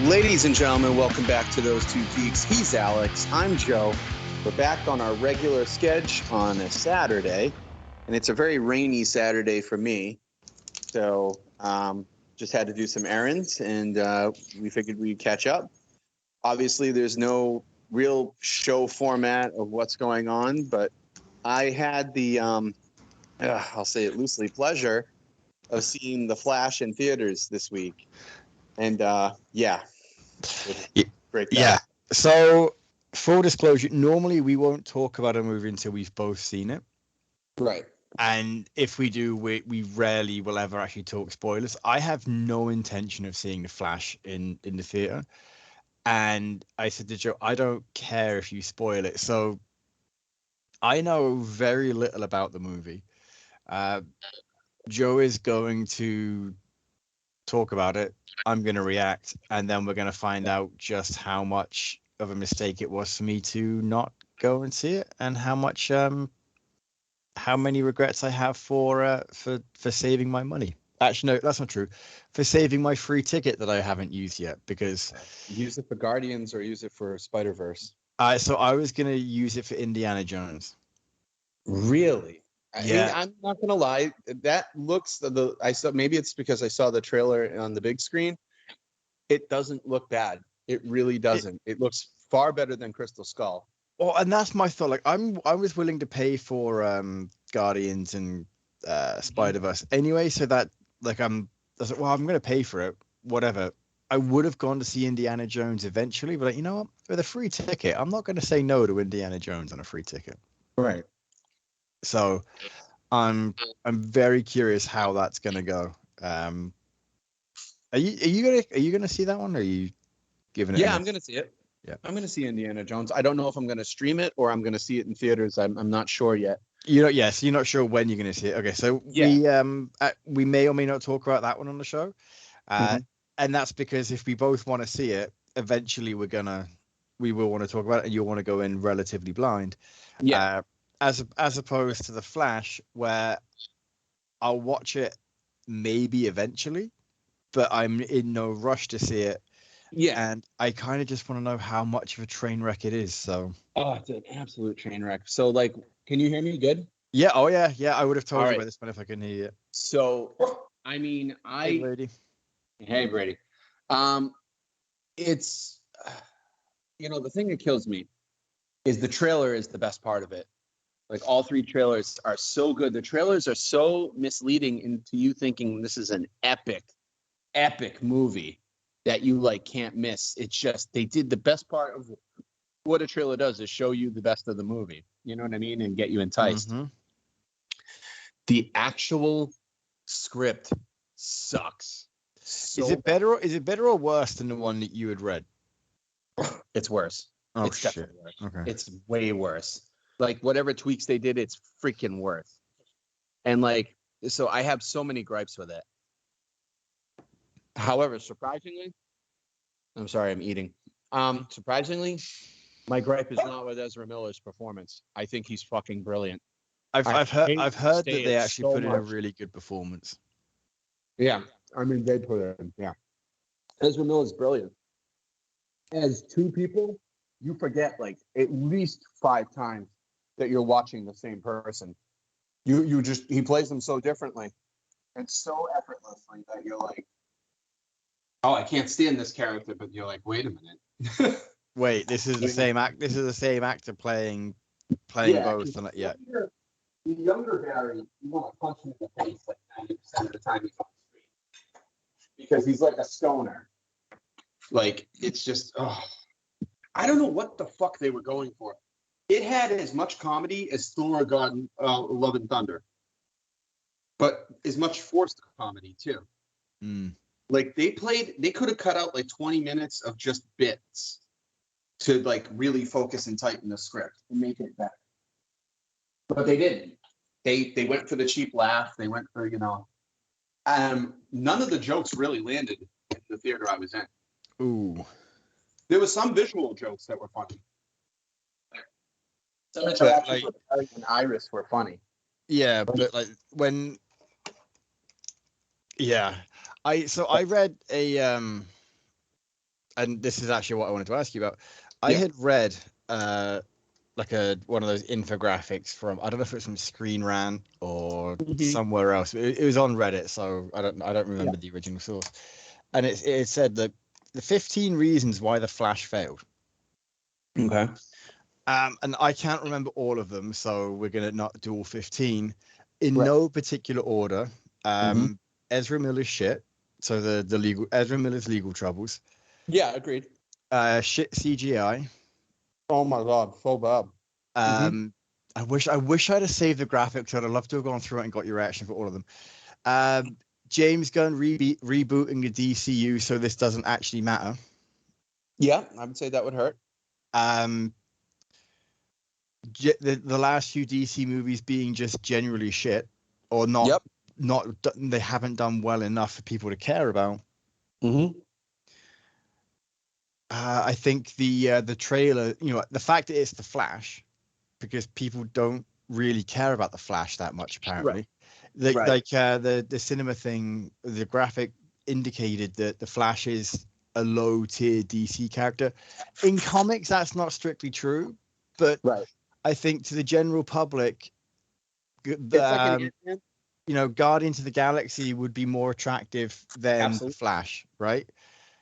Ladies and gentlemen, welcome back to Those Two Geeks. He's Alex. I'm Joe. We're back on our regular schedule on a Saturday, and it's a very rainy Saturday for me. So just had to do some errands, and we figured we'd catch up. Obviously, there's no real show format of what's going on, but I had the, I'll say it loosely, pleasure of seeing The Flash in theaters this week. And yeah. Break down. Yeah. So, full disclosure, normally we won't talk about a movie until we've both seen it. Right. And if we do, we rarely will ever actually talk spoilers. I have no intention of seeing The Flash in the theater. And I said to Joe, I don't care if you spoil it. So, I know very little about the movie. Joe is going to talk about it. I'm going to react, and then we're going to find out just how much of a mistake it was for me to not go and see it, and how many regrets I have for saving my money. Actually, no, that's not true. For saving my free ticket that I haven't used yet, because use it for Guardians or use it for Spider-Verse. So I was going to use it for Indiana Jones. Really? Yeah. I'm not gonna lie. That looks I saw, maybe it's because I saw the trailer on the big screen. It doesn't look bad. It really doesn't. It looks far better than Crystal Skull. Well, and that's my thought. Like, I was willing to pay for Guardians and Spider-Verse anyway, so that like I was like, well, I'm going to pay for it, whatever. I would have gone to see Indiana Jones eventually, but like, you know what? With a free ticket, I'm not going to say no to Indiana Jones on a free ticket. Right. So, I'm very curious how that's going to go. Are you gonna see that one? Or are you giving it? Yeah, I'm gonna see it. Yeah, I'm gonna see Indiana Jones. I don't know if I'm gonna stream it or I'm gonna see it in theaters. I'm not sure yet. You're not sure when you're gonna see it. Okay, so yeah. we may or may not talk about that one on the show, and that's because if we both want to see it, eventually we will want to talk about it, and you'll want to go in relatively blind. Yeah. As opposed to The Flash, where I'll watch it maybe eventually, but I'm in no rush to see it. Yeah. And I kind of just want to know how much of a train wreck it is. So. Oh, it's an absolute train wreck. So, like, can you hear me good? Yeah. Oh, yeah. Yeah. I would have told you about this one if I couldn't hear you. So, I mean, Hey, Brady. Hey, Brady. It's, the thing that kills me is the trailer is the best part of it. Like, all three trailers are so good. The trailers are so misleading into you thinking this is an epic movie that you like can't miss. It's just they did the best part of what a trailer does is show you the best of the movie. You know what I mean? And get you enticed. Mm-hmm. The actual script sucks. Is it better or worse than the one that you had read? It's worse. Oh, it's shit. definitely worse. Okay. It's way worse. Like, whatever tweaks they did, it's freaking worse. And like, so I have so many gripes with it. However, surprisingly, I'm sorry, I'm eating. Surprisingly, my gripe is not with Ezra Miller's performance. I think he's fucking brilliant. I've heard that they actually put in a really good performance. Yeah, I mean they put it in. Yeah, Ezra Miller's brilliant. As two people, you forget like at least 5 times that you're watching the same person. He plays them so differently and so effortlessly that you're like, oh, I can't stand this character, but you're like, wait a minute. Wait, this is the same act. This is the same actor playing both. And yeah. The younger Barry, you want to punch him in the face like 90% of the time he's on screen because he's like a stoner. Like, it's just, I don't know what the fuck they were going for. It had as much comedy as Thor: God, Love and Thunder, but as much forced comedy too. Mm. Like they could have cut out like 20 minutes of just bits to like really focus and tighten the script and make it better. But they didn't. They went for the cheap laugh. They went for, none of the jokes really landed in the theater I was in. Ooh. There was some visual jokes that were funny. Some interactions with Eric and Iris were funny. Yeah, but like when, yeah, I read and this is actually what I wanted to ask you about. I Yeah. had read like one of those infographics from, I don't know if it's from Screen Rant or somewhere else. It was on Reddit, so I don't remember the original source. And it said that the 15 reasons why the Flash failed. Okay. And I can't remember all of them, so we're gonna not do all 15 in Right. no particular order. Ezra Miller's shit. So the legal Ezra Miller's legal troubles. Yeah, agreed. Shit CGI. Oh my god, so bad. I wish I'd have saved the graphics. I'd have loved to have gone through it and got your reaction for all of them. James Gunn rebooting the DCU, so this doesn't actually matter. Yeah, I would say that would hurt. The last few DC movies being just generally shit, or not, they haven't done well enough for people to care about. I think the trailer, the fact that it's the Flash, because people don't really care about the Flash that much apparently. Like the cinema thing, the graphic indicated that the Flash is a low tier DC character. In comics, that's not strictly true, but I think to the general public, Guardians of the Galaxy would be more attractive than the Flash, right?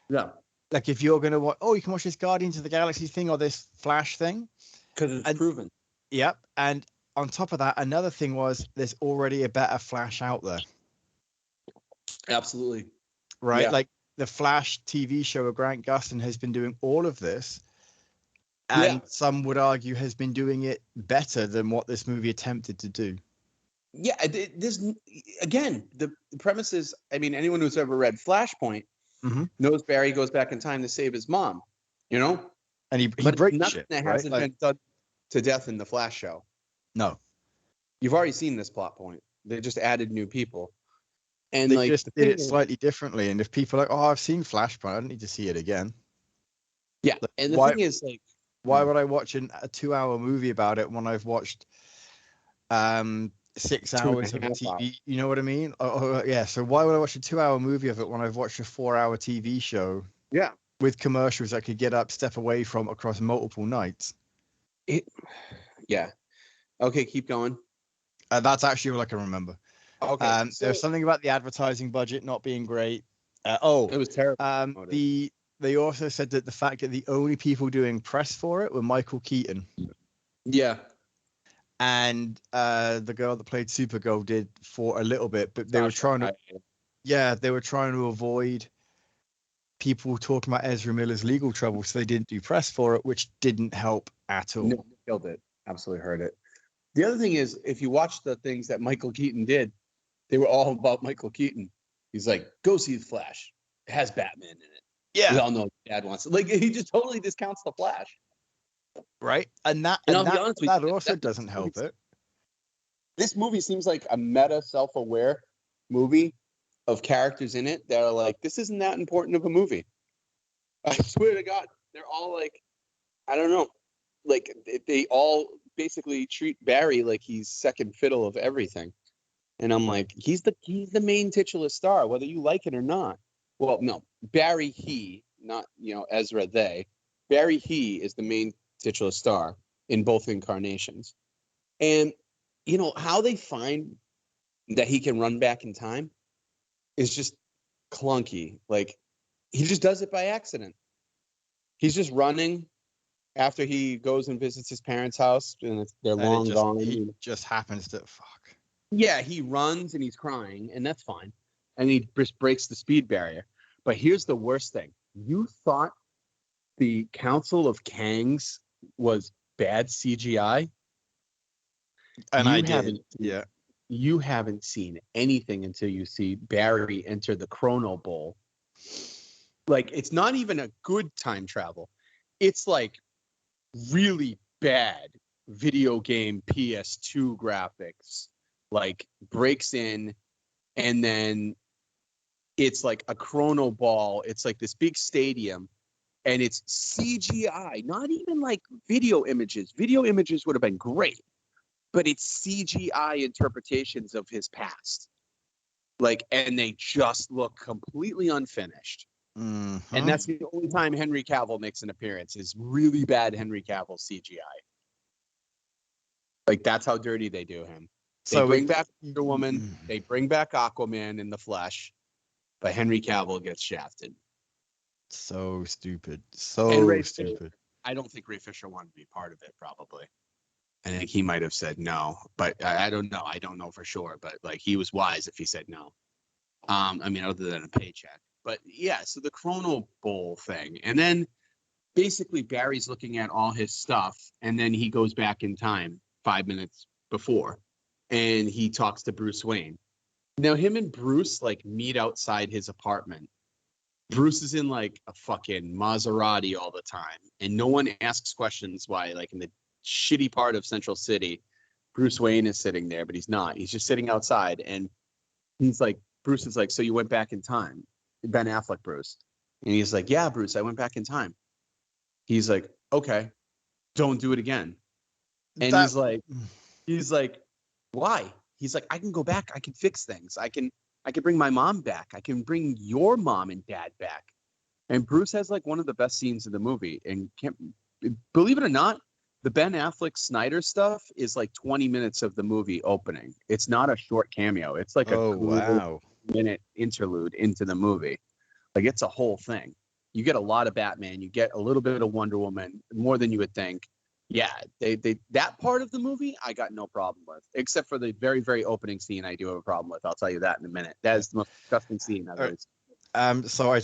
Yeah. Like if you're gonna watch, you can watch this Guardians of the Galaxy thing or this Flash thing, because it's proven. Yep, and on top of that, another thing was there's already a better Flash out there. Absolutely. Right, like the Flash TV show of Grant Gustin has been doing all of this, and some would argue has been doing it better than what this movie attempted to do. Yeah, this again, the premise is, I mean, anyone who's ever read Flashpoint knows Barry goes back in time to save his mom, and he breaks shit, that right? hasn't been done to death in the Flash show. No, you've already seen this plot point. They just added new people, and they just did it slightly differently. And if people are like, I've seen Flashpoint, I don't need to see it again. Yeah, and the thing is, like, why would I watch a 2-hour movie about it when I've watched 6 hours of TV? You know what I mean? Yeah. So why would I watch a 2-hour movie of it when I've watched a 4-hour TV show? Yeah. With commercials I could get up, step away from across multiple nights. Yeah. Okay, keep going. That's actually all I can remember. Okay. There's something about the advertising budget not being great. It was terrible. They also said that the fact that the only people doing press for it were Michael Keaton. Yeah. And the girl that played Supergirl did for a little bit, but they were trying to avoid people talking about Ezra Miller's legal trouble, so they didn't do press for it, which didn't help at all. No, killed it. Absolutely heard it. The other thing is, if you watch the things that Michael Keaton did, they were all about Michael Keaton. He's like, go see the Flash. It has Batman in it. Yeah. We all know Dad wants it. Like, he just totally discounts the Flash. Right. And that also doesn't help it. This movie seems like a meta, self-aware movie of characters in it that are like, this isn't that important of a movie. I swear to God, they're all like, I don't know, like they all basically treat Barry like he's second fiddle of everything. And I'm like, he's the main titular star, whether you like it or not. Well, no, Barry, he, not, Ezra, they. Barry, he is the main titular star in both incarnations. And, how they find that he can run back in time is just clunky. Like, he just does it by accident. He's just running after he goes and visits his parents' house, and they're long gone. He just happens to fuck. Yeah, he runs and he's crying, and that's fine. And he just breaks the speed barrier. But here's the worst thing. You thought the Council of Kangs was bad CGI? And I did. Yeah. You haven't seen anything until you see Barry enter the Chrono Bowl. Like, it's not even a good time travel. It's like really bad video game PS2 graphics. Like, breaks in, and then it's like a Chrono Ball. It's like this big stadium, and it's CGI, not even like video images. Video images would have been great, but it's CGI interpretations of his past. Like, and they just look completely unfinished. And that's the only time Henry Cavill makes an appearance is really bad Henry Cavill CGI. Like, that's how dirty they do him. They bring back Wonder Woman. They bring back Aquaman in the flesh. But Henry Cavill gets shafted. So stupid. So stupid. I don't think Ray Fisher wanted to be part of it, probably. I think he might have said no. But I don't know. I don't know for sure. But, like, he was wise if he said no. I mean, other than a paycheck. But, yeah, so the Chrono Bowl thing. And then, basically, Barry's looking at all his stuff. And then he goes back in time 5 minutes before. And he talks to Bruce Wayne. Now, him and Bruce, like, meet outside his apartment. Bruce is in, like, a fucking Maserati all the time. And no one asks questions why, like, in the shitty part of Central City, Bruce Wayne is sitting there, but he's not. He's just sitting outside. And he's like, Bruce is like, so you went back in time? Ben Affleck, Bruce. And he's like, yeah, Bruce, I went back in time. He's like, okay, don't do it again. And he's like, why? He's like, I can go back. I can fix things. I can bring my mom back. I can bring your mom and dad back. And Bruce has like one of the best scenes in the movie. And believe it or not, the Ben Affleck Snyder stuff is like 20 minutes of the movie opening. It's not a short cameo. It's like a minute interlude into the movie. Like, it's a whole thing. You get a lot of Batman. You get a little bit of Wonder Woman, more than you would think. Yeah, they that part of the movie I got no problem with, except for the very, very opening scene I do have a problem with. I'll tell you that in a minute. That is the most disgusting scene I've ever seen. So I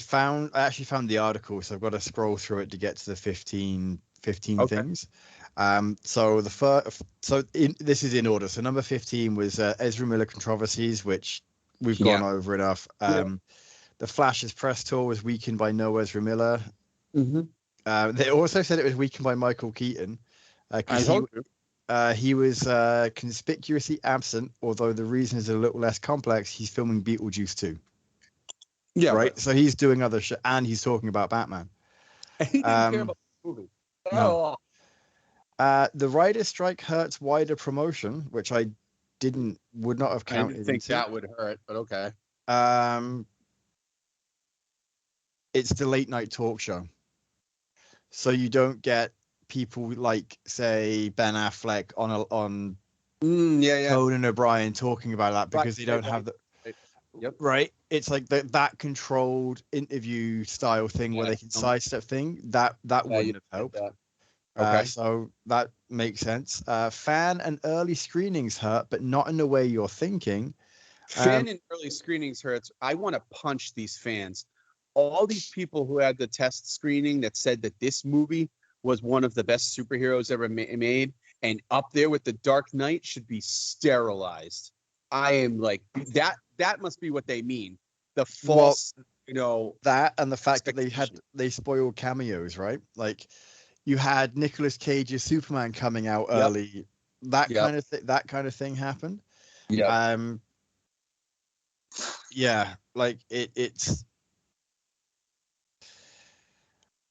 actually found the article, so I've got to scroll through it to get to the 15 things. So this is in order. So number 15 was Ezra Miller controversies, which we've gone over enough. The Flash's press tour was weakened by no Ezra Miller. They also said it was weakened by Michael Keaton. He was conspicuously absent, although the reason is a little less complex. He's filming Beetlejuice 2. Yeah. Right. So he's doing other shit, and he's talking about Batman. He didn't care about the movie. No. The writer's strike hurts wider promotion, which I would not have counted. I didn't think that would hurt, but okay. It's the late night talk show. So you don't get people like, say, Ben Affleck on Conan O'Brien talking about that because they don't have the right. It's like that controlled interview style thing where they can sidestep thing that wouldn't have helped. Okay, so that makes sense. Fan and early screenings hurt, but not in the way you're thinking. Fan and early screenings hurts. I want to punch these fans. All these people who had the test screening that said that this movie was one of the best superheroes ever made and up there with The Dark Knight should be sterilized. I am like, that must be what they mean. The false, that and the fact that they spoiled cameos, right? Like, you had Nicolas Cage's Superman coming out early. That kind of thing happened. Like it's.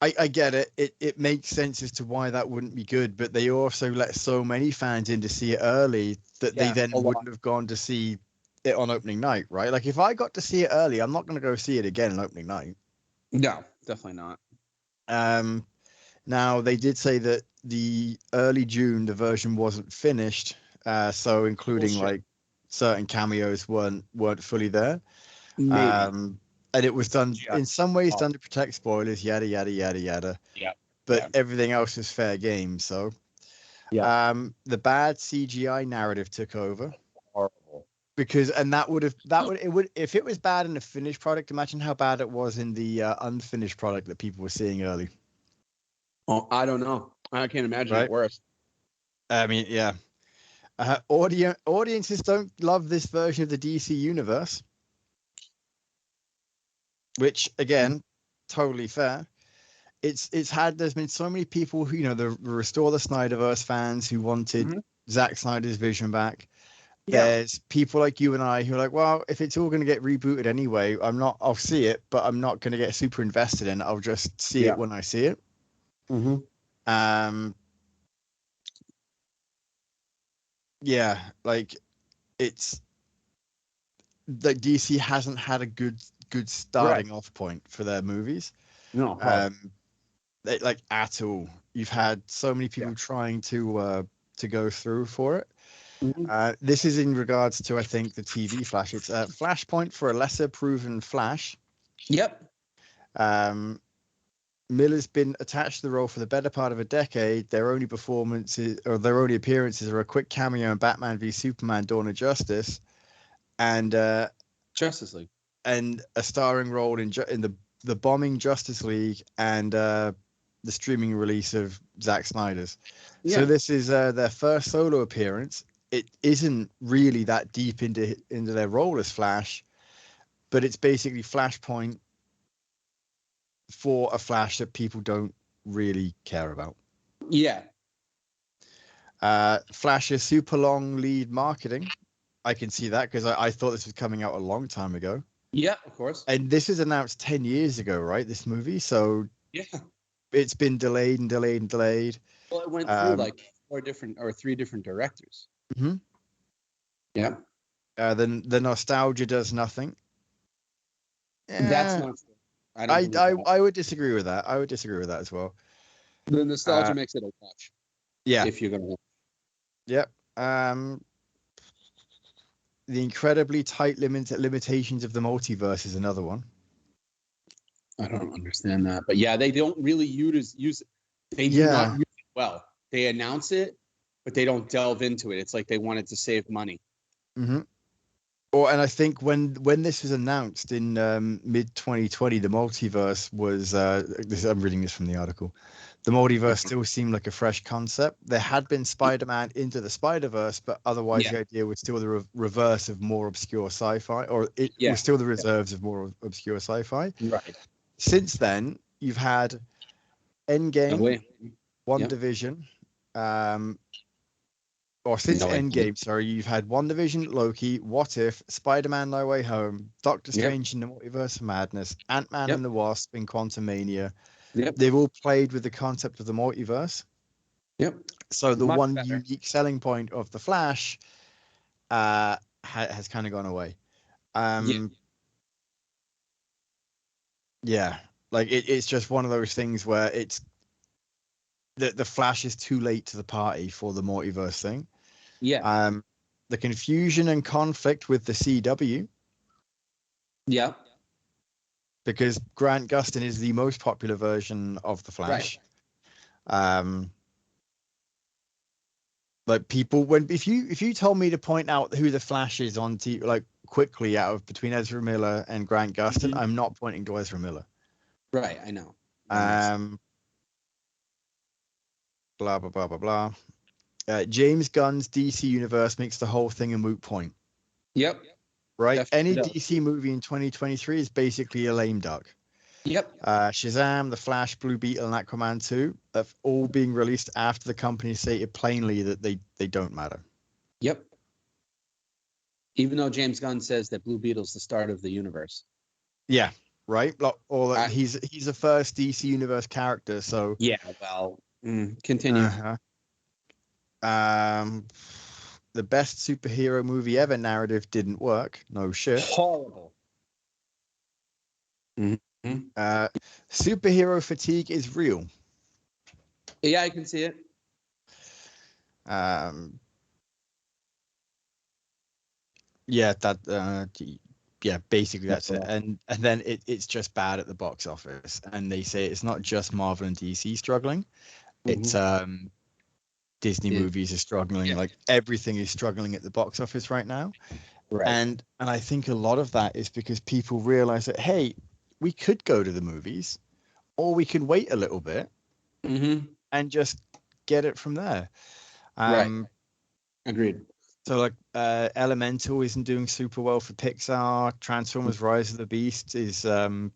I get it. It makes sense as to why that wouldn't be good, but they also let so many fans in to see it early that they then wouldn't have gone to see it on opening night, right? Like, if I got to see it early, I'm not going to go see it again on opening night. No, definitely not. Now, they did say that the early June, the version wasn't finished, so including like certain cameos weren't fully there. Maybe. And it was done in some ways done to protect spoilers, yada yada yada yada. Yeah. But everything else was fair game. So, the bad CGI narrative took over. Horrible. Because if it was bad in the finished product, imagine how bad it was in the unfinished product that people were seeing early. Oh, I don't know. I can't imagine it worse. I mean, yeah. Audiences don't love this version of the DC universe. Which, again, totally fair. There's been so many people who, the Restore the Snyderverse fans who wanted Zack Snyder's vision back. There's people like you and I who are like, well, if it's all going to get rebooted anyway, I'll see it, but I'm not going to get super invested in it. I'll just see it when I see it. Like, it's like DC hasn't had a good good starting off point for their movies. No. Like at all. You've had so many people trying to go through for it. Mm-hmm. This is in regards to, I think, the TV Flash. It's a flashpoint for a lesser proven Flash. Yep. Miller's been attached to the role for the better part of a decade. Their only appearances are a quick cameo in Batman v Superman: Dawn of Justice, and Justice League, and a starring role in the bombing Justice League and the streaming release of Zack Snyder's. Yeah. So this is their first solo appearance. It isn't really that deep into their role as Flash, but it's basically Flashpoint for a Flash that people don't really care about. Yeah. Flash's super long lead marketing. I can see that because I thought this was coming out a long time ago. Yeah, of course. And this was announced 10 years ago, right? This movie. So yeah, it's been delayed and delayed and delayed. Well, it went through like 3 different directors. Mm-hmm. Yeah. Then the nostalgia does nothing. That's not true. I would disagree with that. I would disagree with that as well. The nostalgia makes it a watch. Yeah. If you're gonna. Yep. The incredibly tight limitations of the multiverse is another one. I don't understand that, but yeah, they don't really use it. They do not use it well. They announce it, but they don't delve into it. It's like they wanted to save money. Mm-hmm. And I think when this was announced in mid 2020, the multiverse was. I'm reading this from the article. The multiverse still seemed like a fresh concept. There had been Spider-Man Into the Spider-Verse, but otherwise the idea was still the reverse of more obscure sci-fi, or it was still the reserves of more obscure sci-fi. Right. Since then, you've had Endgame, WandaVision, Endgame, sorry, you've had WandaVision, Loki, What If, Spider-Man No Way Home, Doctor Strange in the Multiverse of Madness, Ant-Man and the Wasp in Quantumania. Yep. They've all played with the concept of the multiverse. Yep. So the one unique selling point of the Flash has kind of gone away. Yeah. Like it's just one of those things where it's the Flash is too late to the party for the multiverse thing. Yeah. The confusion and conflict with the CW. Yeah. Because Grant Gustin is the most popular version of the Flash. Right. Like people, if you told me to point out who the Flash is on TV, like quickly out of between Ezra Miller and Grant Gustin, I'm not pointing to Ezra Miller. Right, I know. Blah blah blah blah blah. James Gunn's DC universe makes the whole thing a moot point. Yep. Right. Definitely Any DC movie in 2023 is basically a lame duck. Yep. Shazam, The Flash, Blue Beetle, and Aquaman 2 have all being released after the company stated plainly that they don't matter. Yep. Even though James Gunn says that Blue Beetle's the start of the universe. Yeah. Right. Or he's the first DC universe character. So yeah. Well, continue. The best superhero movie ever narrative didn't work. No shit. Horrible. Superhero fatigue is real. Yeah, I can see it. Basically that's it. And then it's just bad at the box office. And they say it's not just Marvel and DC struggling. It's Disney movies are struggling. Like everything is struggling at the box office right now. Right. And I think a lot of that is because people realize that, hey, we could go to the movies or we can wait a little bit and just get it from there. Right. Agreed. So like Elemental isn't doing super well for Pixar. Transformers Rise of the Beast is doing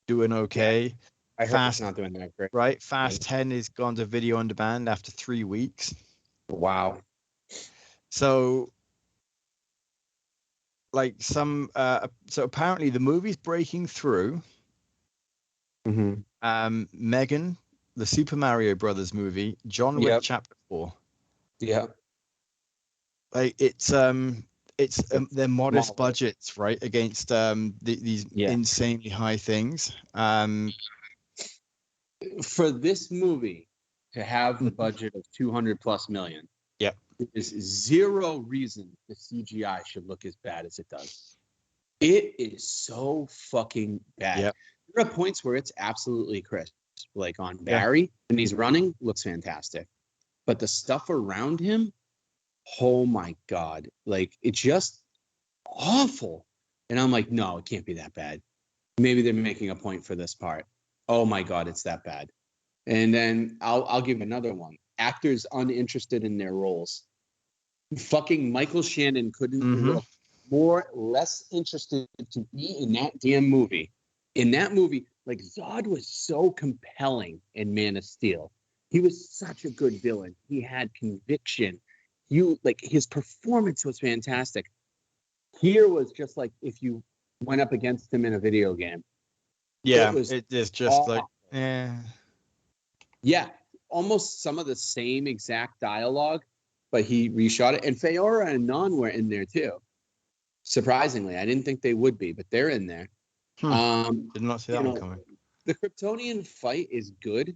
okay. Yeah. I hope it's not doing that great. Right. Fast 10 is gone to video on demand after 3 weeks. Wow. So like so apparently the movie's breaking through. Megan, the Super Mario Brothers movie, John Wick Chapter 4. Yeah. Like it's it's they're modest smaller. budgets, right, against these Yeah. insanely high things. For this movie to have the Mhm. budget of 200 plus million, Yep. there's zero reason the CGI should look as bad as it does. It is so fucking bad. Yep. There are points where it's absolutely crisp. Like on Yeah. Barry, when he's running, looks fantastic. But the stuff around him, oh my God. Like, it's just awful. And I'm like, no, it can't be that bad. Maybe they're making a point for this part. Oh my God, it's that bad. And then I'll give another one. Actors uninterested in their roles. Fucking Michael Shannon couldn't look less interested to be in that damn movie. In that movie, like Zod was so compelling in Man of Steel. He was such a good villain. He had conviction. Like his performance was fantastic. Here was just like if you went up against him in a video game. Yeah, was it is just like, yeah, almost some of the same exact dialogue, but he reshot it. And Feora and Non were in there too. Surprisingly, I didn't think they would be, but they're in there. Did not see that one coming. The Kryptonian fight is good,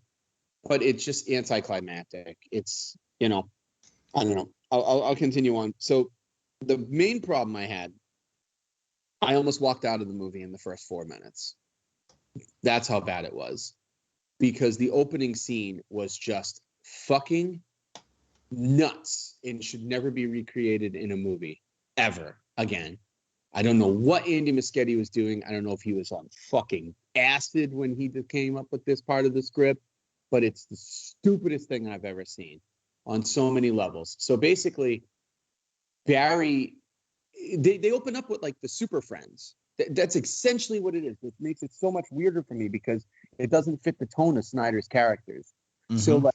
but it's just anticlimactic. It's, I don't know. I'll continue on. So the main problem I had, I almost walked out of the movie in the first 4 minutes. That's how bad it was. Because the opening scene was just fucking nuts and should never be recreated in a movie ever again. I don't know what Andy Muschietti was doing. I don't know if he was on fucking acid when he came up with this part of the script, but it's the stupidest thing I've ever seen on so many levels. So basically, Barry, they open up with like the Super Friends. That's essentially what it is, which makes it so much weirder for me because it doesn't fit the tone of Snyder's characters. So like,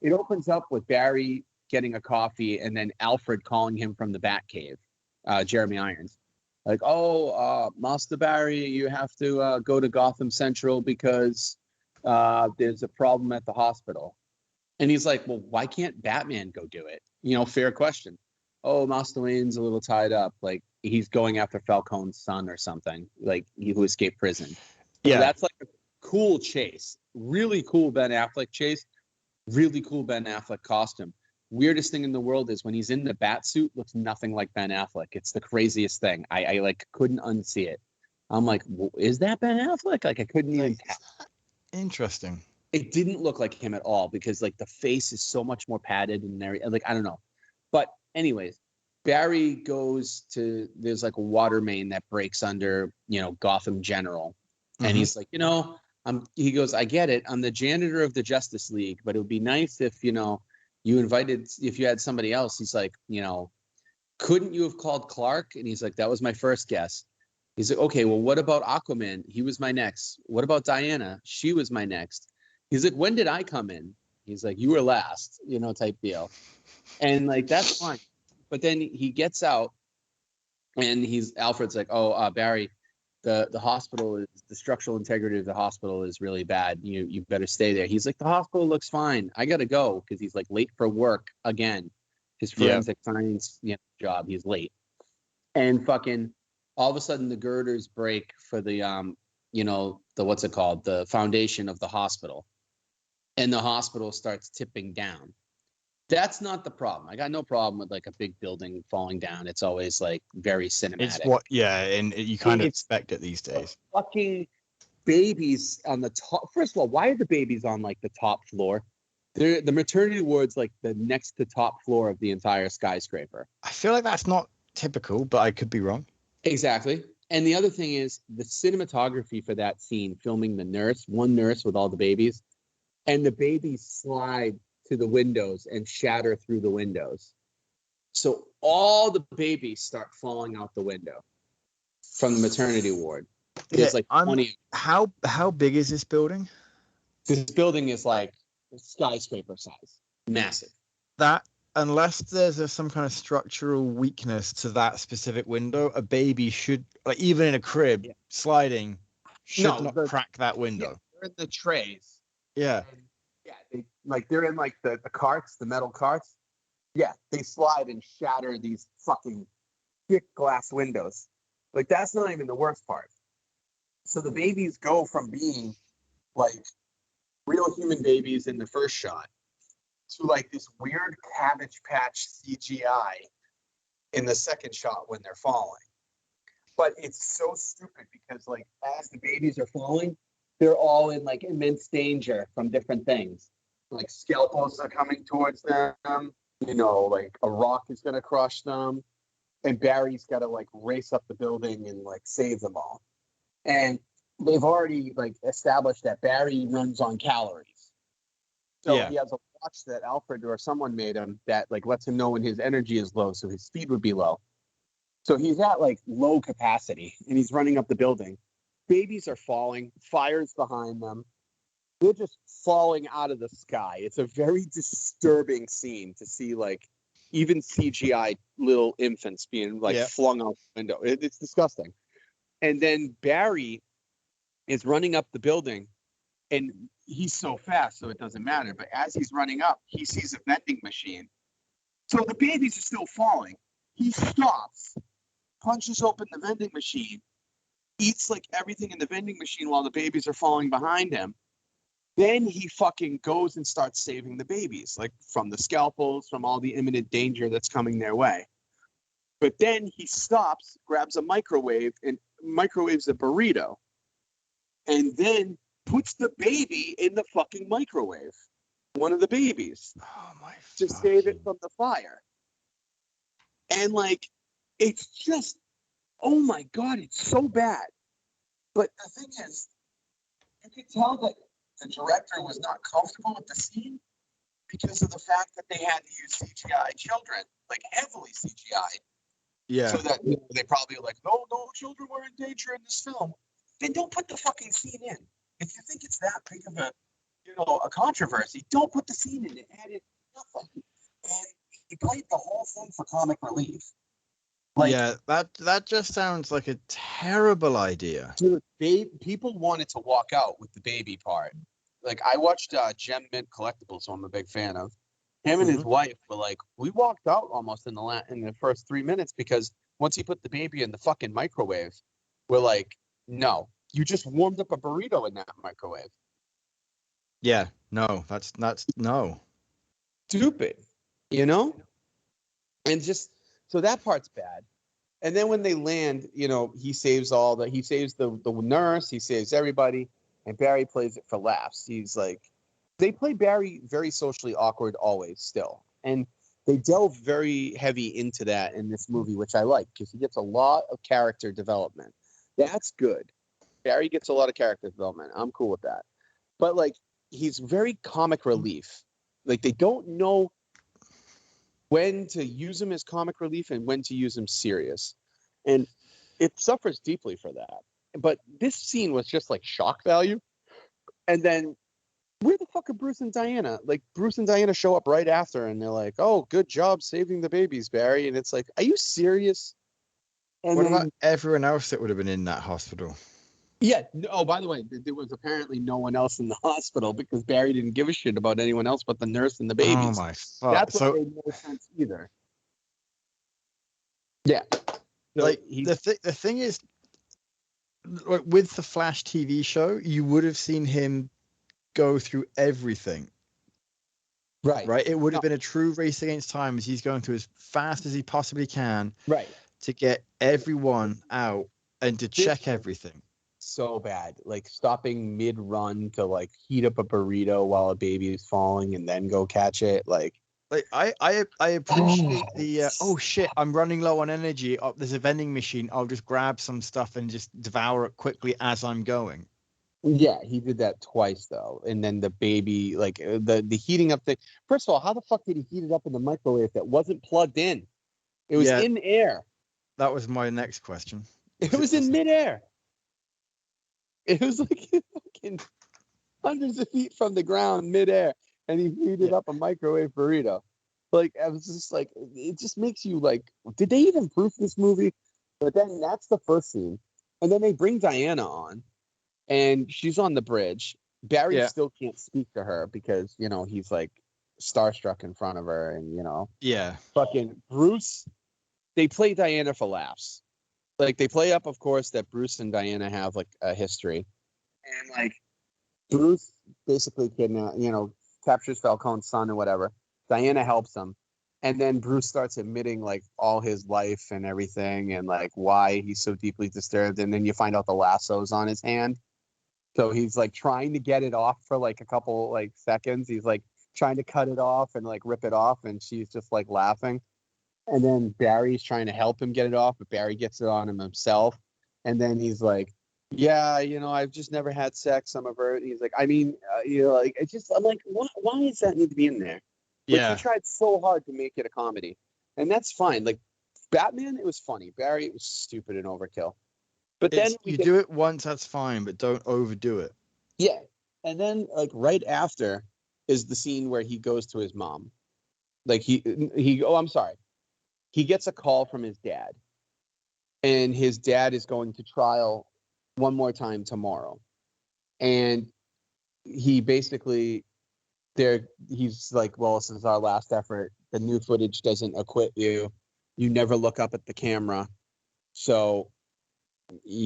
it opens up with Barry getting a coffee and then Alfred calling him from the Batcave, Jeremy Irons. Like, Master Barry, you have to go to Gotham Central because there's a problem at the hospital. And he's like, well, why can't Batman go do it? Fair question. Oh, Master Wayne's a little tied up. Like, he's going after Falcone's son or something, like who escaped prison. So that's like a cool chase. Really cool Ben Affleck chase. Really cool Ben Affleck costume. Weirdest thing in the world is when he's in the bat suit, looks nothing like Ben Affleck. It's the craziest thing. I like couldn't unsee it. I'm like, is that Ben Affleck? Like I couldn't even tell. Interesting. It didn't look like him at all because like the face is so much more padded and there. Like I don't know. But anyways, Barry goes to there's like a water main that breaks under Gotham General, and he's like, he goes, I get it. I'm the janitor of the Justice League, but it would be nice if if you had somebody else. He's like, couldn't you have called Clark? And he's like, that was my first guess. He's like, okay, well, what about Aquaman? He was my next. What about Diana? She was my next. He's like, when did I come in? He's like, you were last, type deal. And like, that's fine. But then he gets out and Alfred's like, Barry, the hospital is the structural integrity of the hospital is really bad. You better stay there. He's like, the hospital looks fine. I gotta go because he's like late for work again. His forensic science job. He's late, and fucking all of a sudden the girders break for the the what's it called, the foundation of the hospital, and the hospital starts tipping down. That's not the problem. I got no problem with like a big building falling down. It's always like very cinematic. And you kind of expect it these days. Fucking babies on the top. First of all, why are the babies on like the top floor? The maternity ward's like the next to top floor of the entire skyscraper. I feel like that's not typical, but I could be wrong. Exactly. And the other thing is the cinematography for that scene, filming one nurse with all the babies, and the babies slide to the windows and shatter through the windows. So all the babies start falling out the window from the maternity ward. There's like 20. How big is this building? This building is like skyscraper size. Massive. That, unless there's some kind of structural weakness to that specific window, a baby should, like even in a crib, sliding, should not crack that window. Yeah, they're in the trays. Yeah. And, they're in like the carts, the metal carts. Yeah, they slide and shatter these fucking thick glass windows. Like, that's not even the worst part. So the babies go from being like real human babies in the first shot to like this weird Cabbage Patch CGI in the second shot when they're falling. But it's so stupid because like as the babies are falling, they're all in like immense danger from different things. Like scalpels are coming towards them, like a rock is gonna crush them. And Barry's gotta like race up the building and like save them all. And they've already like established that Barry runs on calories. So he has a watch that Alfred or someone made him that like lets him know when his energy is low, so his speed would be low. So he's at like low capacity and he's running up the building. Babies are falling, fire's behind them. They're just falling out of the sky. It's a very disturbing scene to see like even CGI little infants being like flung out the window. It's disgusting. And then Barry is running up the building and he's so fast, so it doesn't matter. But as he's running up, he sees a vending machine. So the babies are still falling. He stops, punches open the vending machine, eats like everything in the vending machine while the babies are falling behind him. Then he fucking goes and starts saving the babies, like from the scalpels, from all the imminent danger that's coming their way. But then he stops, grabs a microwave, and microwaves a burrito, and then puts the baby in the fucking microwave. One of the babies. Oh my! To save it from the fire. And like, it's just, oh my God, it's so bad. But the thing is, you can tell that the director was not comfortable with the scene because of the fact that they had to use CGI children, like heavily CGI. Yeah. So that they probably were like, no children were in danger in this film. Then don't put the fucking scene in. If you think it's that big of a controversy, don't put the scene in. It added nothing. And he played the whole thing for comic relief. Like, yeah, that just sounds like a terrible idea. Dude, people wanted to walk out with the baby part. Like, I watched Gem Mint Collectibles, who I'm a big fan of. Him and his wife were like, we walked out almost in the first 3 minutes because once he put the baby in the fucking microwave, we're like, no, you just warmed up a burrito in that microwave. Yeah, no, that's no. Stupid, And just so that part's bad. And then when they land, he saves the nurse, he saves everybody, and Barry plays it for laughs. He's like, they play Barry very socially awkward always still. And they delve very heavy into that in this movie, which I like because he gets a lot of character development. That's good. Barry gets a lot of character development. I'm cool with that. But like, he's very comic relief. Like, they don't know when to use him as comic relief and when to use him serious. And it suffers deeply for that. But this scene was just like shock value. And then where the fuck are Bruce and Diana? Like, Bruce and Diana show up right after and they're like, oh, good job saving the babies, Barry. And it's like, are you serious? And what about everyone else that would have been in that hospital? Yeah. Oh, by the way, there was apparently no one else in the hospital because Barry didn't give a shit about anyone else but the nurse and the babies. Oh my fuck! That's what made no sense either. Yeah. So like the thing is, with the Flash TV show, you would have seen him go through everything. Right. It would have been a true race against time as he's going through as fast as he possibly can. Right. To get everyone out and to check everything. So bad, like stopping mid-run to like heat up a burrito while a baby is falling and then go catch it. Like I appreciate the oh shit, I'm running low on energy. Oh, there's a vending machine. I'll just grab some stuff and just devour it quickly as I'm going. Yeah, he did that twice though, and then the baby, like the heating up thing. First of all, how the fuck did he heat it up in the microwave that wasn't plugged in? It was in air. That was my next question. It was in midair. It was like fucking hundreds of feet from the ground, midair, and he heated up a microwave burrito. Like, I was just like, it just makes you like, did they even proof this movie? But then that's the first scene, and then they bring Diana on, and she's on the bridge. Barry still can't speak to her because he's like starstruck in front of her, and fucking Bruce. they play Diana for laughs. Like they play up, of course, that Bruce and Diana have like a history, and like Bruce basically captures Falcone's son or whatever. Diana helps him, and then Bruce starts admitting like all his life and everything, and like why he's so deeply disturbed. And then you find out the lasso's on his hand, so he's like trying to get it off for like a couple like seconds. He's like trying to cut it off and like rip it off, and she's just like laughing. And then Barry's trying to help him get it off, but Barry gets it on him himself. And then he's like, yeah, I've just never had sex. I'm a virgin. He's like, I mean, like, I'm like, why does that need to be in there? Like, Yeah. he tried so hard to make it a comedy. And that's fine. Like, Batman, it was funny. Barry, it was stupid and overkill. But then do it once, that's fine, but don't overdo it. Yeah. And then, like, right after is the scene where he goes to his mom. Like, I'm sorry. He gets a call from his dad, and his dad is going to trial one more time tomorrow. And he basically, he's like, well, this is our last effort. The new footage doesn't acquit you. You never look up at the camera. So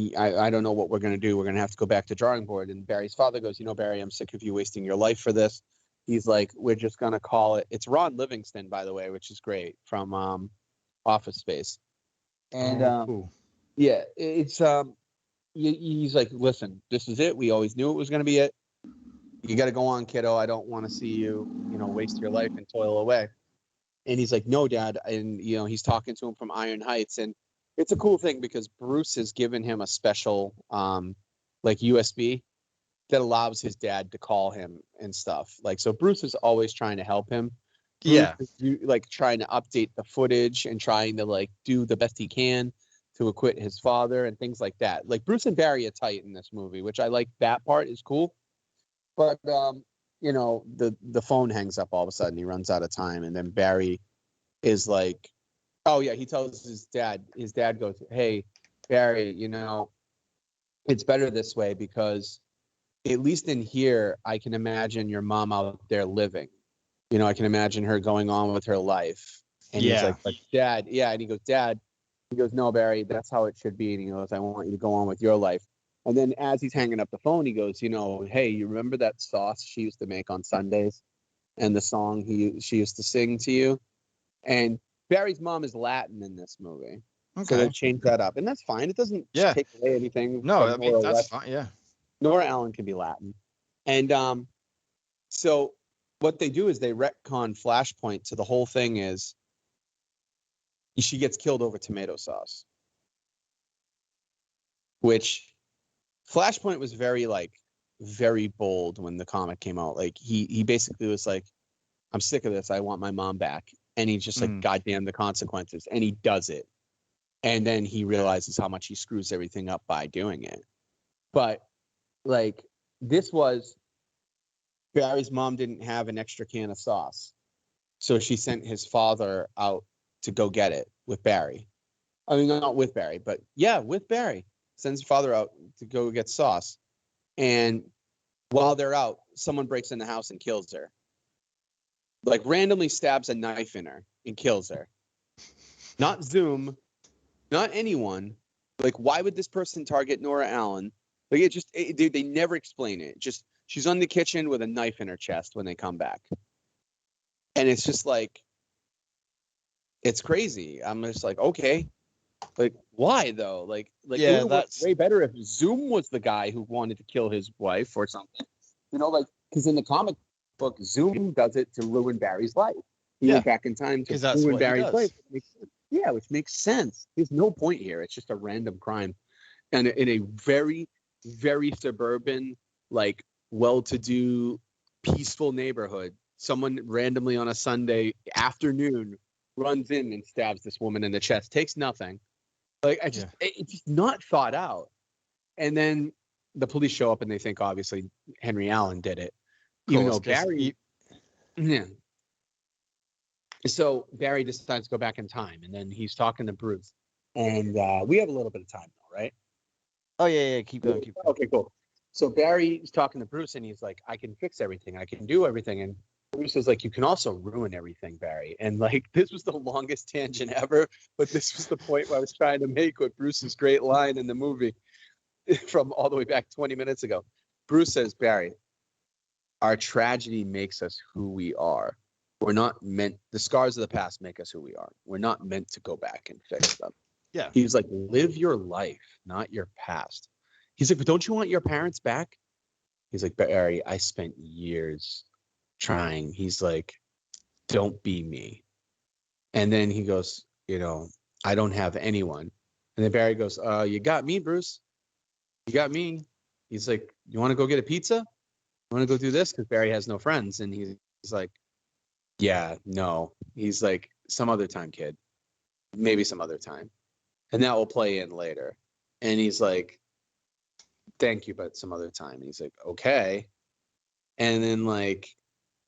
I don't know what we're going to do. We're going to have to go back to drawing board. And Barry's father goes, Barry, I'm sick of you wasting your life for this. He's like, we're just going to call it. It's Ron Livingston, by the way, which is great, from Office Space. And cool. yeah, it's he's like, listen, this is it. We always knew it was going to be it. You got to go on, kiddo. I don't want to see you, waste your life and toil away. And he's like, no, Dad. And he's talking to him from Iron Heights, and it's a cool thing because Bruce has given him a special like USB that allows his dad to call him and stuff. Like, so Bruce is always trying to help him. Yeah. Like trying to update the footage and trying to like do the best he can to acquit his father and things like that. Like Bruce and Barry are tight in this movie, which I like. That part is cool. But the phone hangs up all of a sudden. He runs out of time, and then Barry is like, oh yeah, he tells his dad. His dad goes, hey, Barry, it's better this way because at least in here, I can imagine your mom out there living. I can imagine her going on with her life. And he's like, but Dad, yeah. And he goes, Dad, he goes, no, Barry, that's how it should be. And he goes, I want you to go on with your life. And then as he's hanging up the phone, he goes, hey, you remember that sauce she used to make on Sundays and the song she used to sing to you? And Barry's mom is Latin in this movie. Okay. So they changed that up. And that's fine. It doesn't take away anything. No, I mean, that's fine. Yeah. Nora Allen can be Latin. And so what they do is they retcon Flashpoint to the whole thing is she gets killed over tomato sauce, which Flashpoint was very bold when the comic came out. Like he basically was like, I'm sick of this. I want my mom back. And he's just like, goddamn the consequences. And he does it. And then he realizes how much he screws everything up by doing it. But like this was Barry's mom didn't have an extra can of sauce. So she sent his father out to go get it with Barry. I mean, not with Barry, but yeah, with Barry. Sends his father out to go get sauce. And while they're out, someone breaks in the house and kills her. Like randomly stabs a knife in her and kills her. Not Zoom, not anyone. Like, why would this person target Nora Allen? Like, they never explain it. Just she's on the kitchen with a knife in her chest when they come back. And it's just like, it's crazy. I'm just like, okay. Like, why though? Like yeah, it would work way better if Zoom was the guy who wanted to kill his wife or something. Like, because in the comic book, Zoom does it to ruin Barry's life. He went back in time to ruin Barry's life. Yeah, which makes sense. There's no point here. It's just a random crime. And in a very, very suburban, like, well-to-do, peaceful neighborhood, someone randomly on a Sunday afternoon runs in and stabs this woman in the chest. Takes nothing. Like, it's just not thought out. And then the police show up and they think, obviously, Henry Allen did it. Even though Barry... Yeah. So Barry decides to go back in time, and then he's talking to Bruce. And we have a little bit of time now, right? Oh, yeah. Keep going. Okay, cool. So Barry's talking to Bruce, and he's like, I can fix everything. I can do everything. And Bruce is like, you can also ruin everything, Barry. And like, this was the longest tangent ever, but this was the point where I was trying to make with Bruce's great line in the movie from all the way back 20 minutes ago. Bruce says, Barry, our tragedy makes us who we are. We're not meant, the scars of the past make us who we are. We're not meant to go back and fix them. Yeah. He's like, live your life, not your past. He's like, but don't you want your parents back? He's like, Barry, I spent years trying. He's like, don't be me. And then he goes, I don't have anyone. And then Barry goes, you got me, Bruce. You got me. He's like, you want to go get a pizza? You want to go do this? Because Barry has no friends. And he's like, yeah, no. He's like, some other time, kid. Maybe some other time. And that will play in later. And he's like, thank you, but some other time. And he's like, okay. And then like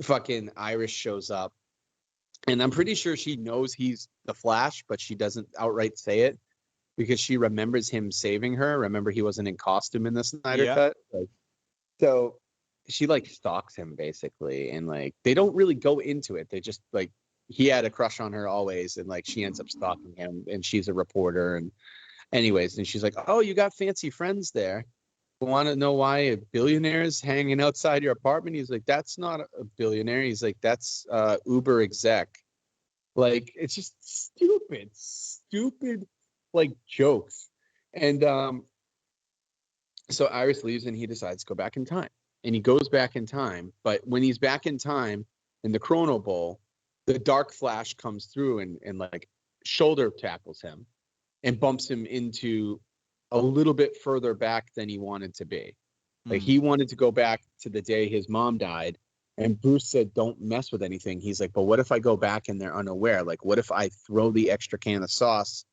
fucking Iris shows up. And I'm pretty sure she knows he's the Flash, but she doesn't outright say it because she remembers him saving her. Remember, he wasn't in costume in the Snyder Cut. So she like stalks him basically. And like, they don't really go into it. They just like, he had a crush on her always. And like, she ends up stalking him and she's a reporter. And anyways, and she's like, oh, you got fancy friends there. Want to know why a billionaire is hanging outside your apartment? He's like, that's not a billionaire. He's like, that's Uber exec. Like, it's just stupid like jokes. And so Iris leaves and he decides to go back in time. And he goes back in time. But when he's back in time in the Chrono Bowl, the Dark Flash comes through and like shoulder tackles him and bumps him into a little bit further back than he wanted to be. Like he wanted to go back to the day his mom died. And Bruce said, don't mess with anything. He's like, but what if I go back and they're unaware? Like, what if I throw the extra can of sauce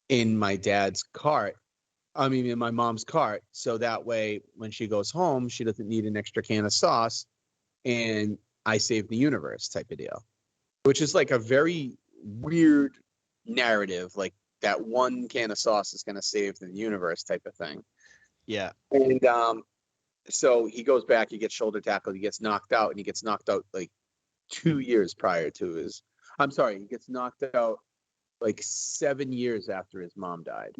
in my dad's cart? I mean, in my mom's cart. So that way, when she goes home, she doesn't need an extra can of sauce and I save the universe type of deal, which is like a very weird narrative. Like that one can of sauce is going to save the universe type of thing. Yeah. And so he goes back, he gets shoulder tackled, he gets knocked out, and he gets knocked out like 2 years prior to his, I'm sorry, he gets knocked out like 7 years after his mom died.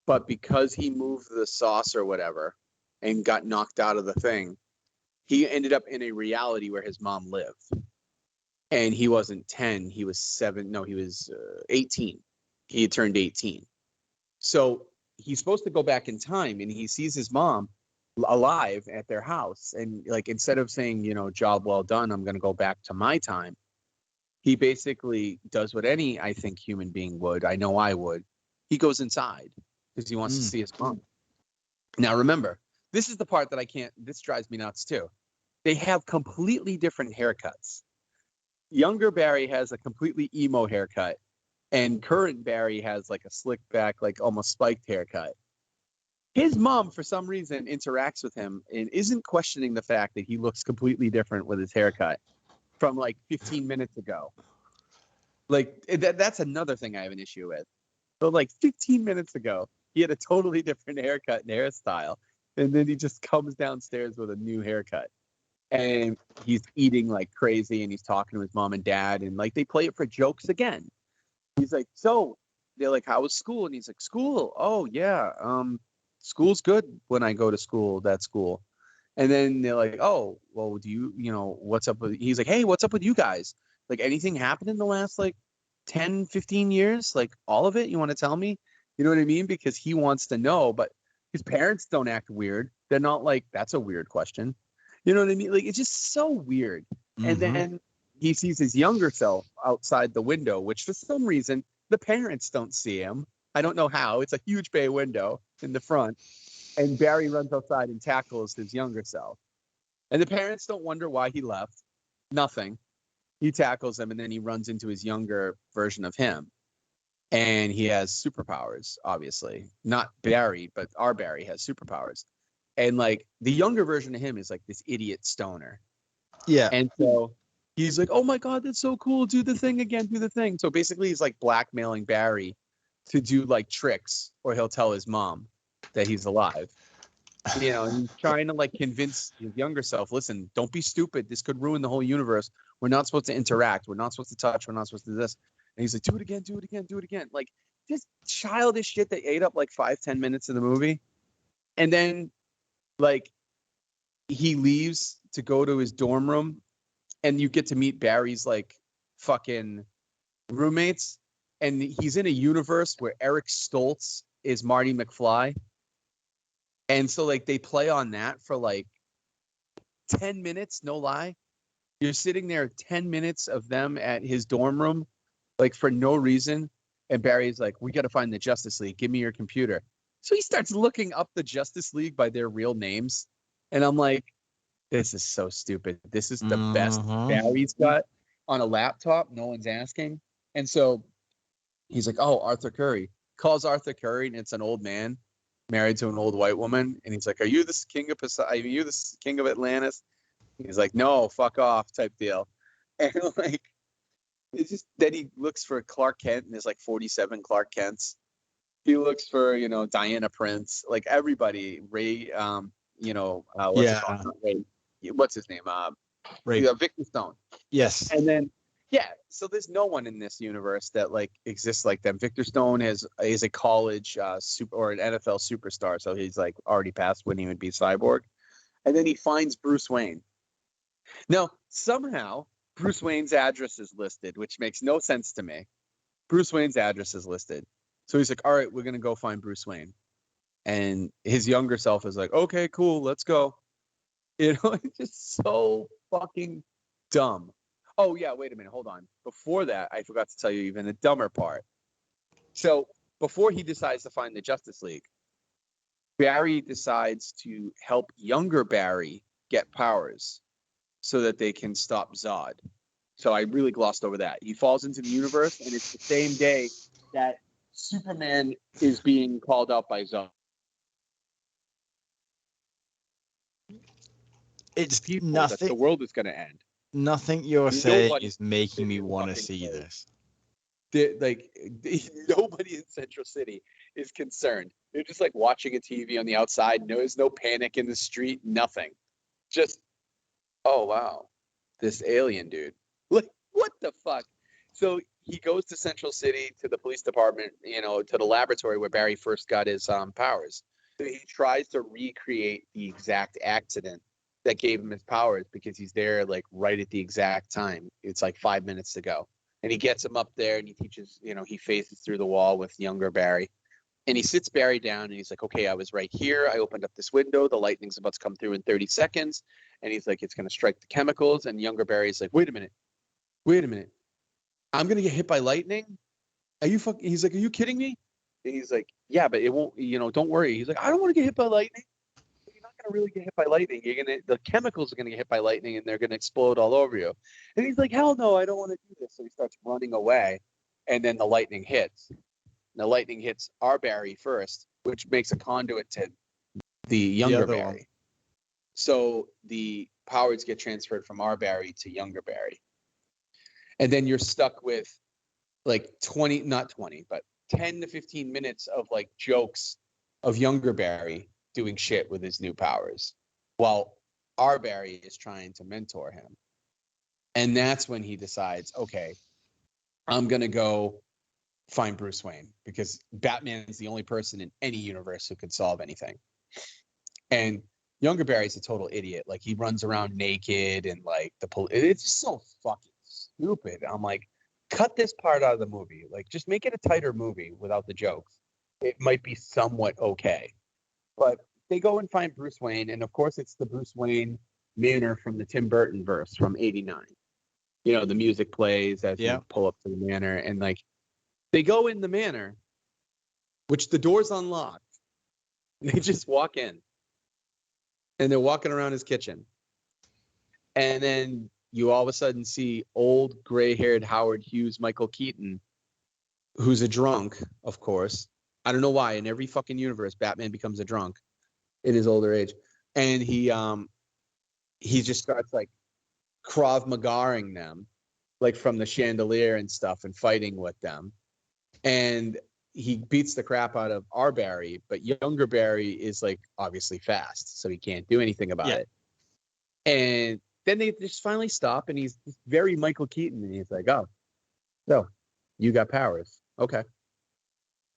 But because he moved the sauce or whatever and got knocked out of the thing, he ended up in a reality where his mom lived. And he wasn't 10, he was 7, no, he was 18. He had turned 18. So he's supposed to go back in time and he sees his mom alive at their house. And like, instead of saying, job well done, I'm going to go back to my time. He basically does what any, I think, human being would. I know I would. He goes inside because he wants to see his mom. Now, remember, this is the part that this drives me nuts too. They have completely different haircuts. Younger Barry has a completely emo haircut. And current Barry has like a slick back, like almost spiked haircut. His mom, for some reason, interacts with him and isn't questioning the fact that he looks completely different with his haircut from like 15 minutes ago. Like that's another thing I have an issue with. But like 15 minutes ago, he had a totally different haircut and hairstyle. And then he just comes downstairs with a new haircut. And he's eating like crazy and he's talking to his mom and dad. And like they play it for jokes again. He's like, so they're like, how was school? And he's like, school? Oh, yeah. School's good when I go to school, that school. And then they're like, oh, well, do you, what's up with, he's like, hey, what's up with you guys? Like anything happened in the last like 10, 15 years? Like all of it? You want to tell me? You know what I mean? Because he wants to know, but his parents don't act weird. They're not like, that's a weird question. You know what I mean? Like, it's just so weird. And then he sees his younger self outside the window, which for some reason, the parents don't see him. I don't know how. It's a huge bay window in the front. And Barry runs outside and tackles his younger self. And the parents don't wonder why he left. Nothing. He tackles him, and then he runs into his younger version of him. And he has superpowers, obviously. Not Barry, but our Barry has superpowers. And, like, the younger version of him is, like, this idiot stoner. Yeah. And so he's like, oh, my God, that's so cool. Do the thing again. Do the thing. So basically he's, like, blackmailing Barry to do, like, tricks, or he'll tell his mom that he's alive. You know, and he's trying to like convince his younger self, listen, don't be stupid. This could ruin the whole universe. We're not supposed to interact. We're not supposed to touch. We're not supposed to do this. And he's like, do it again, do it again, do it again. Like just childish shit that ate up like 5-10 minutes of the movie. And then like he leaves to go to his dorm room and you get to meet Barry's like fucking roommates. And he's in a universe where Eric Stoltz is Marty McFly. And so like they play on that for like 10 minutes, no lie. You're sitting there 10 minutes of them at his dorm room, like for no reason. And Barry's like, we got to find the Justice League. Give me your computer. So he starts looking up the Justice League by their real names. And I'm like, this is so stupid. This is the best Barry's got on a laptop. No one's asking. And so he's like, oh, Arthur Curry. Calls Arthur Curry, and it's an old man married to an old white woman. And he's like, are you the king of Are you the king of Atlantis? He's like, no, fuck off type deal. And like, it's just, then he looks for Clark Kent, and there's like 47 Clark Kents. He looks for, you know, Diana Prince, like everybody, Ray, you know, what's his name? Ray. Victor Stone. Yes. And then, yeah, so there's no one in this universe that like exists like them. Victor Stone is a college super or an NFL superstar, so he's like already past when he would be Cyborg. And then he finds Bruce Wayne. Now, somehow Bruce Wayne's address is listed, which makes no sense to me. Bruce Wayne's address is listed. So he's like, all right, we're going to go find Bruce Wayne. And his younger self is like, okay, cool, let's go. You know, it's just so fucking dumb. Oh, yeah, wait a minute, hold on. Before that, I forgot to tell you even the dumber part. So before he decides to find the Justice League, Barry decides to help younger Barry get powers so that they can stop Zod. So I really glossed over that. He falls into the universe, and it's the same day that Superman is being called out by Zod. It's People nothing. that the world is going to end. Nothing you're saying is making me want to see this. Nobody in Central City is concerned. They're just like watching a TV on the outside. There's no panic in the street. Nothing. Just, oh wow, this alien dude. Like, what the fuck? So he goes to Central City, to the police department, you know, to the laboratory where Barry first got his powers. So he tries to recreate the exact accident that gave him his powers because he's there like right at the exact time. It's like 5 minutes to go. And he gets him up there and he teaches, you know, he faces through the wall with younger Barry. And he sits Barry down and he's like, okay, I was right here. I opened up this window. The lightning's about to come through in 30 seconds. And he's like, it's going to strike the chemicals. And younger Barry's like, wait a minute. I'm going to get hit by lightning? He's like, are you kidding me? And he's like, yeah, but it won't, you know, don't worry. He's like, I don't want to get hit by lightning. You're not going to really get hit by lightning. The chemicals are going to get hit by lightning and they're going to explode all over you. And he's like, hell no, I don't want to do this. So he starts running away. And then the lightning hits. The lightning hits our Barry first, which makes a conduit to the younger Barry. One. So the powers get transferred from our Barry to younger Barry. And then you're stuck with like 10 to 15 minutes of like jokes of younger Barry doing shit with his new powers while our Barry is trying to mentor him. And that's when he decides, okay, I'm going to go find Bruce Wayne because Batman is the only person in any universe who could solve anything. And younger Barry's a total idiot. Like he runs around naked and like it's just so fucking stupid. I'm like, cut this part out of the movie. Like just make it a tighter movie without the jokes. It might be somewhat okay. But they go and find Bruce Wayne. And of course it's the Bruce Wayne manor from the Tim Burton verse from 89. You know, the music plays as you pull up to the manor and like, they go in the manor, which the door's unlocked. They just walk in. And they're walking around his kitchen. And then you all of a sudden see old gray-haired Howard Hughes, Michael Keaton, who's a drunk, of course. I don't know why. In every fucking universe, Batman becomes a drunk in his older age. And he just starts like Krav Magaing them, like from the chandelier and stuff and fighting with them. And he beats the crap out of our Barry, but younger Barry is like obviously fast, so he can't do anything about it. And then they just finally stop, and he's very Michael Keaton, and he's like, "Oh, so you got powers? Okay,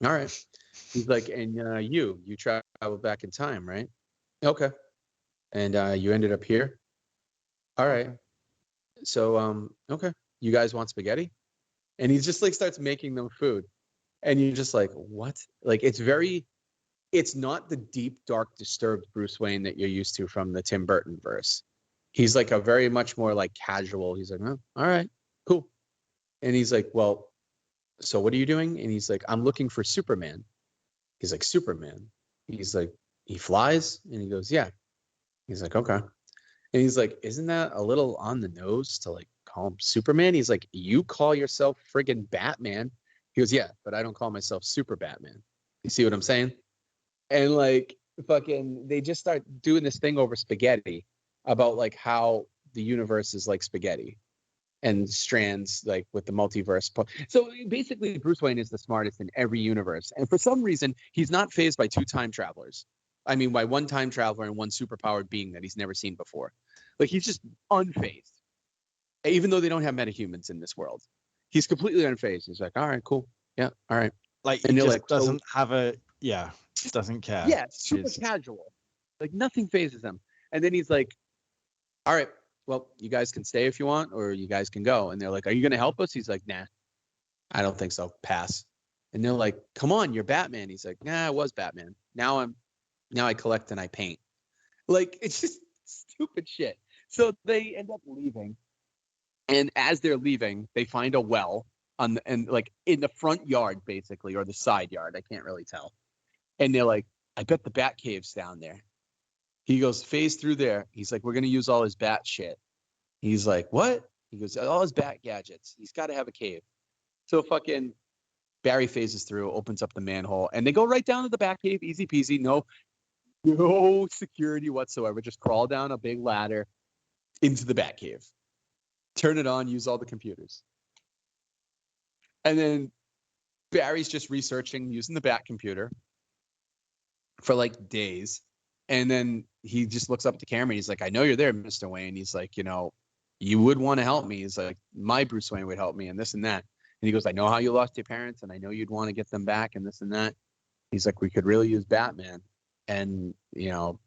all right." He's like, "And you traveled back in time, right? Okay, and you ended up here. All right. So okay, you guys want spaghetti?" And he just like starts making them food, and you're just like, "What?" Like it's not the deep, dark, disturbed Bruce Wayne that you're used to from the Tim Burton verse. He's like a very much more like casual. He's like, "Oh, all right, cool." And he's like, "Well, so what are you doing?" And he's like, "I'm looking for Superman." He's like, "Superman?" He's like, "He flies?" And he goes, "Yeah." He's like, "Okay." And he's like, "Isn't that a little on the nose to like call him Superman?" He's like, "You call yourself friggin' Batman." He goes, "Yeah, but I don't call myself Super Batman." You see what I'm saying? And like fucking they just start doing this thing over spaghetti about like how the universe is like spaghetti and strands like with the multiverse. So basically Bruce Wayne is the smartest in every universe. And for some reason, he's not fazed by two time travelers. I mean, by one time traveler and one superpowered being that he's never seen before. Like he's just unfazed. Even though they don't have metahumans in this world. He's completely unfazed. He's like, "All right, cool. Yeah, all right." Like And he they're just like, doesn't have a doesn't care. yeah, super Just- casual. Like nothing phases him. And then he's like, "All right, well, you guys can stay if you want, or you guys can go." And they're like, "Are you gonna help us?" He's like, "Nah, I don't think so. Pass." And they're like, "Come on, you're Batman." He's like, "Nah, I was Batman. Now I collect and I paint." Like it's just stupid shit. So they end up leaving. And as they're leaving, they find a well and like in the front yard, basically, or the side yard. I can't really tell. And they're like, "I bet the Bat Cave's down there." He goes, "Phase through there." He's like, "We're gonna use all his bat shit." He's like, "What?" He goes, "All his bat gadgets. He's got to have a cave." So fucking Barry phases through, opens up the manhole, and they go right down to the Bat Cave, easy peasy, no security whatsoever. Just crawl down a big ladder into the Bat Cave, turn it on, use all the computers, and then Barry's just researching using the Bat computer for like days. And then he just looks up at the camera and he's like, "I know you're there, Mr. Wayne." He's like, "You would want to help me." He's like, "My Bruce Wayne would help me," and this and that. And he goes, "I know how you lost your parents, and I know you'd want to get them back, and this and that." He's like, "We could really use Batman." And, you all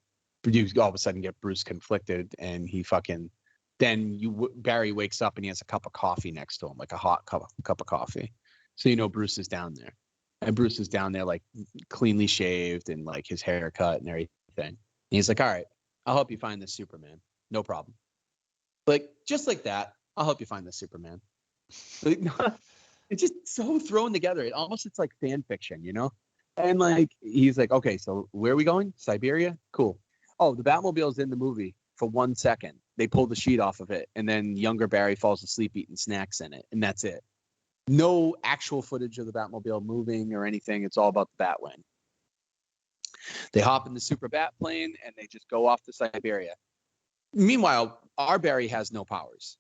of a sudden get Bruce conflicted, and he fucking, then Barry wakes up and he has a cup of coffee next to him, like a hot cup of coffee. So, Bruce is down there. And Bruce is down there, like, cleanly shaved and, like, his hair cut and everything. And he's like, "All right, I'll help you find this Superman. No problem." Like, just like that, "I'll help you find this Superman." Like, it's just so thrown together. It's like fan fiction, And, like, he's like, "Okay, so where are we going? Siberia? Cool. Oh, the Batmobile's in the movie for 1 second. They pull the sheet off of it, and then younger Barry falls asleep eating snacks in it, and that's it. No actual footage of the Batmobile moving or anything. It's all about the Batwing. They hop in the super bat plane and they just go off to Siberia. Meanwhile, our Barry has no powers.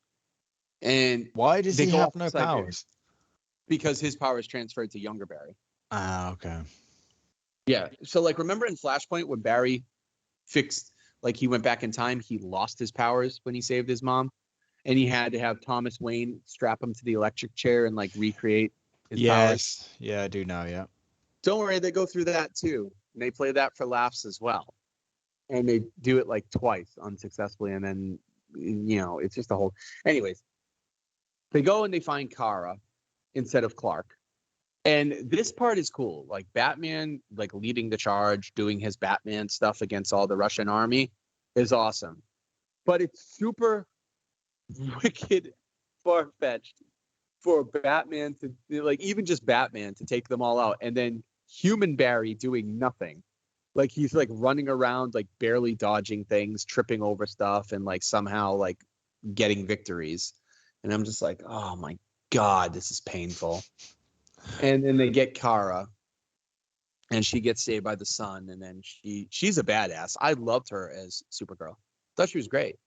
And Why does they he go have off no to Siberia powers? because his power is transferred to younger Barry. Ah, okay. Yeah. So, like, remember in Flashpoint when Barry fixed, like, he went back in time, he lost his powers when he saved his mom, and he had to have Thomas Wayne strap him to the electric chair and, like, recreate his powers. Yes. Yeah, I do know, yeah. Don't worry, they go through that too. And they play that for laughs as well. And they do it like twice unsuccessfully. And then, it's just a whole. Anyways, they go and they find Kara instead of Clark. And this part is cool. Like Batman, like leading the charge, doing his Batman stuff against all the Russian army is awesome. But it's super wicked, far-fetched for Batman to, like, even just Batman to take them all out. And then human Barry doing nothing. Like he's like running around, like barely dodging things, tripping over stuff, and like somehow like getting victories. And I'm just like, oh my God, this is painful. And then they get Kara, and she gets saved by the sun. And then she's a badass. I loved her as Supergirl. Thought she was great.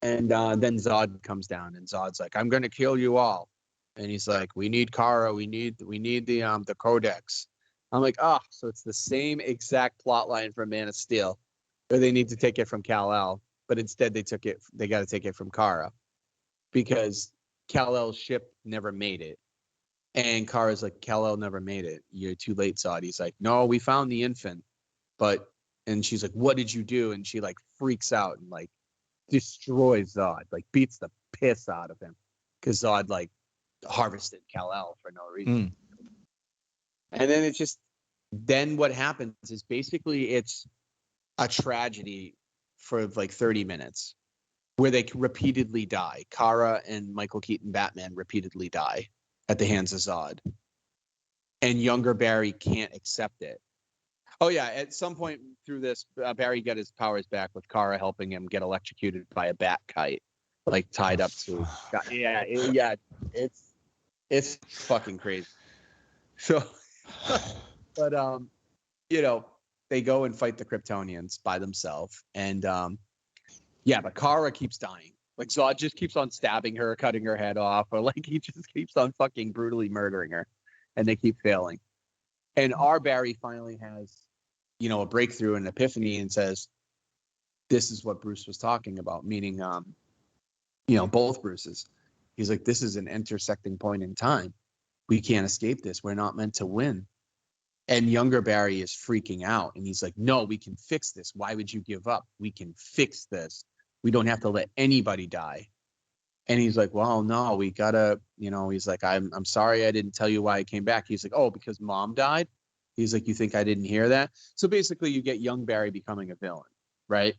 And then Zod comes down, and Zod's like, "I'm gonna kill you all." And he's like, we need Kara, we need the Codex. I'm like, oh, so it's the same exact plot line from Man of Steel, where they need to take it from Kal-El, but instead they got to take it from Kara, because Kal-El's ship never made it. And Kara's like, Kal-El never made it. You're too late, Zod. He's like, no, we found the infant. And she's like, what did you do? And she like freaks out and like destroys Zod, like beats the piss out of him, because Zod like harvested Kal-El for no reason. And then what happens is basically it's a tragedy for like 30 minutes where they repeatedly die. Kara and Michael Keaton Batman repeatedly die at the hands of Zod. And younger Barry can't accept it. Oh, yeah. At some point through this, Barry got his powers back with Kara helping him get electrocuted by a bat kite, like tied up to. It's fucking crazy. So, but they go and fight the Kryptonians by themselves, and but Kara keeps dying. Like Zod just keeps on stabbing her, cutting her head off, or like he just keeps on fucking brutally murdering her, and they keep failing. And our Barry finally has, a breakthrough, an epiphany, and says, "This is what Bruce was talking about," meaning, both Bruces. He's like, "This is an intersecting point in time. We can't escape this. We're not meant to win." And younger Barry is freaking out, and he's like, "No, we can fix this. Why would you give up? We can fix this. We don't have to let anybody die." And he's like, "Well, no, we gotta," he's like, I'm sorry I didn't tell you why I came back." He's like, "Oh, because Mom died?" He's like, "You think I didn't hear that?" So basically you get young Barry becoming a villain, right?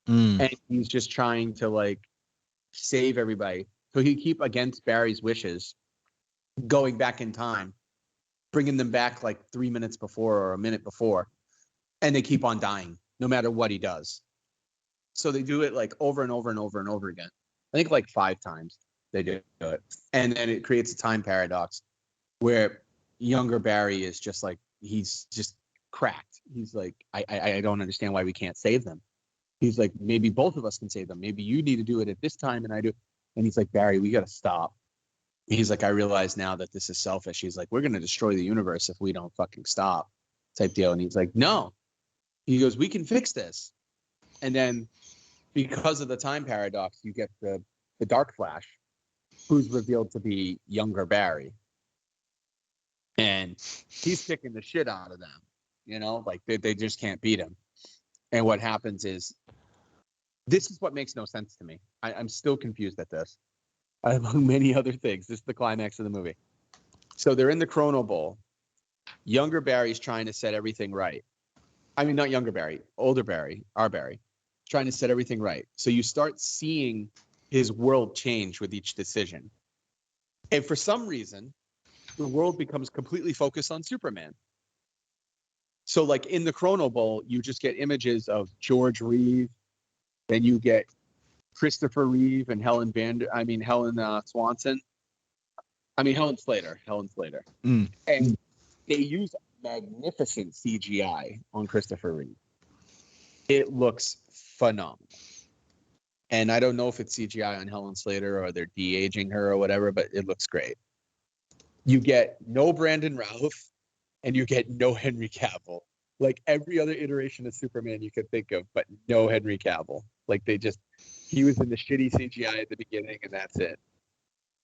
And he's just trying to like save everybody. So he keep against Barry's wishes, going back in time, bringing them back like 3 minutes before or a minute before, and they keep on dying no matter what he does. So they do it like over and over and over and over again. I think like 5 times they do it. And then it creates a time paradox where younger Barry is just like, he's just cracked. He's like, I don't understand why we can't save them. He's like, maybe both of us can save them. Maybe you need to do it at this time and I do. And he's like, "Barry, we got to stop." He's like, "I realize now that this is selfish." He's like, "We're going to destroy the universe if we don't fucking stop," type deal. And he's like, "No." He goes, "We can fix this." And then because of the time paradox, you get the Dark Flash, who's revealed to be younger Barry. And he's kicking the shit out of them, like they just can't beat him. And what happens is, this is what makes no sense to me. I'm still confused at this. Among many other things, this is the climax of the movie. So they're in the Chrono Bowl. Younger Barry's trying to set everything right. I mean, not younger Barry, older Barry, our Barry, trying to set everything right. So you start seeing his world change with each decision. And for some reason, the world becomes completely focused on Superman. So like in the Chrono Bowl, you just get images of George Reeve, then you get Christopher Reeve and Helen Swanson. Helen Slater. And they use magnificent CGI on Christopher Reeve. It looks phenomenal. And I don't know if it's CGI on Helen Slater or they're de-aging her or whatever, but it looks great. You get no Brandon Routh and you get no Henry Cavill. Like every other iteration of Superman you could think of, but no Henry Cavill. Like he was in the shitty CGI at the beginning and that's it.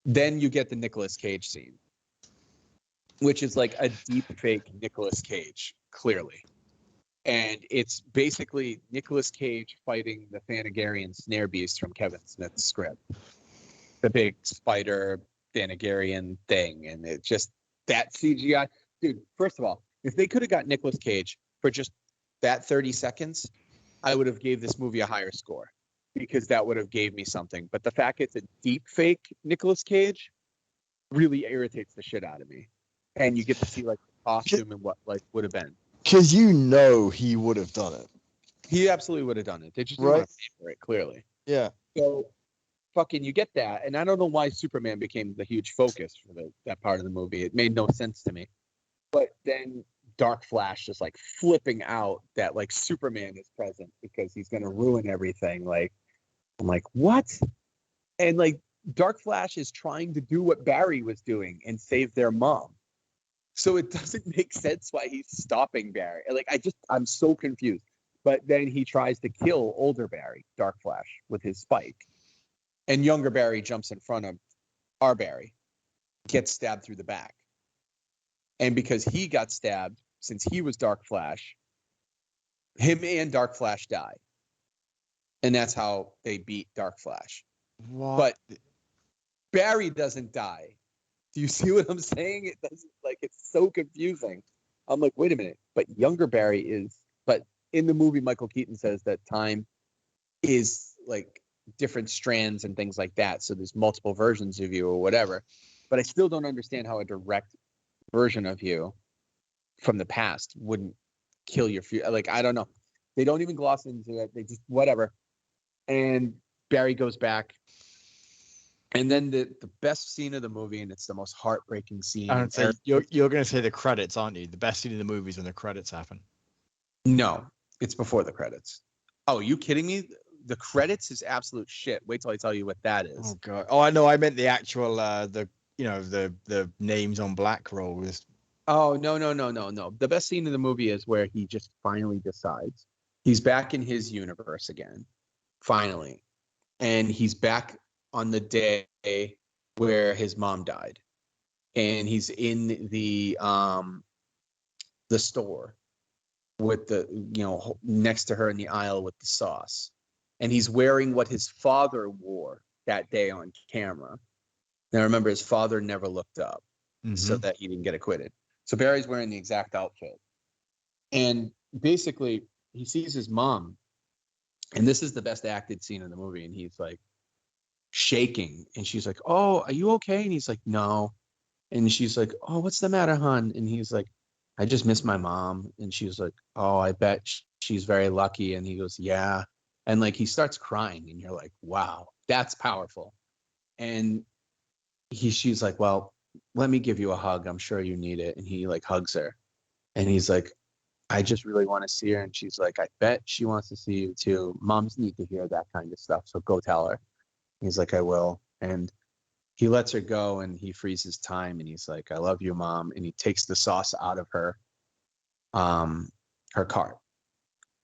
Then you get the Nicolas Cage scene, which is like a deep fake Nicolas Cage, clearly. And it's basically Nicolas Cage fighting the Thanagarian snare beast from Kevin Smith's script. The big spider Thanagarian thing. And it just, that CGI. Dude, first of all, if they could have got Nicolas Cage for just that 30 seconds, I would have gave this movie a higher score because that would have gave me something. But the fact it's a deep fake Nicolas Cage really irritates the shit out of me. And you get to see like the costume and what like would have been. Because he would have done it. He absolutely would have done it. They just didn't want to pay for it, clearly. Yeah. So fucking you get that. And I don't know why Superman became the huge focus for that part of the movie. It made no sense to me. But then Dark Flash just like flipping out that like Superman is present because he's going to ruin everything. Like, I'm like, what? And like Dark Flash is trying to do what Barry was doing and save their mom. So it doesn't make sense why he's stopping Barry. Like, I'm so confused. But then he tries to kill older Barry, Dark Flash, with his spike. And younger Barry jumps in front of our Barry, gets stabbed through the back. And because he got stabbed, since he was Dark Flash, him and Dark Flash die. And that's how they beat Dark Flash. What? But Barry doesn't die. Do you see what I'm saying? It doesn't, like, it's so confusing. I'm like, wait a minute. But younger Barry is, but in the movie, Michael Keaton says that time is like different strands and things like that. So there's multiple versions of you or whatever. But I still don't understand how a direct version of you from the past wouldn't kill your future. Like, I don't know. They don't even gloss into it. They just, whatever. And Barry goes back. And then the best scene of the movie, and it's the most heartbreaking scene. And so you're going to say the credits, aren't you? The best scene in the movie is when the credits happen. No, it's before the credits. Oh, are you kidding me? The credits is absolute shit. Wait till I tell you what that is. Oh god. Oh, I know. I meant the actual the names on black rolls. Oh, no. The best scene in the movie is where he just finally decides. He's back in his universe again. Finally. And he's back on the day where his mom died. And he's in the store with the, next to her in the aisle with the sauce. And he's wearing what his father wore that day on camera. Now, remember, his father never looked up so that he didn't get acquitted. So Barry's wearing the exact outfit. And basically, he sees his mom. And this is the best acted scene in the movie. And he's like shaking. And she's like, "Oh, are you okay?" And he's like, "No." And she's like, "Oh, what's the matter, hon?" And he's like, "I just miss my mom." And she's like, "Oh, I bet she's very lucky." And he goes, "Yeah." And like, he starts crying and you're like, wow, that's powerful. And she's like, "Well, let me give you a hug. I'm sure you need it." And he like hugs her and he's like, "I just really want to see her." And she's like, "I bet she wants to see you too. Moms need to hear that kind of stuff. So go tell her." He's like, "I will." And he lets her go and he freezes time and he's like, "I love you, Mom." And he takes the sauce out of her cart.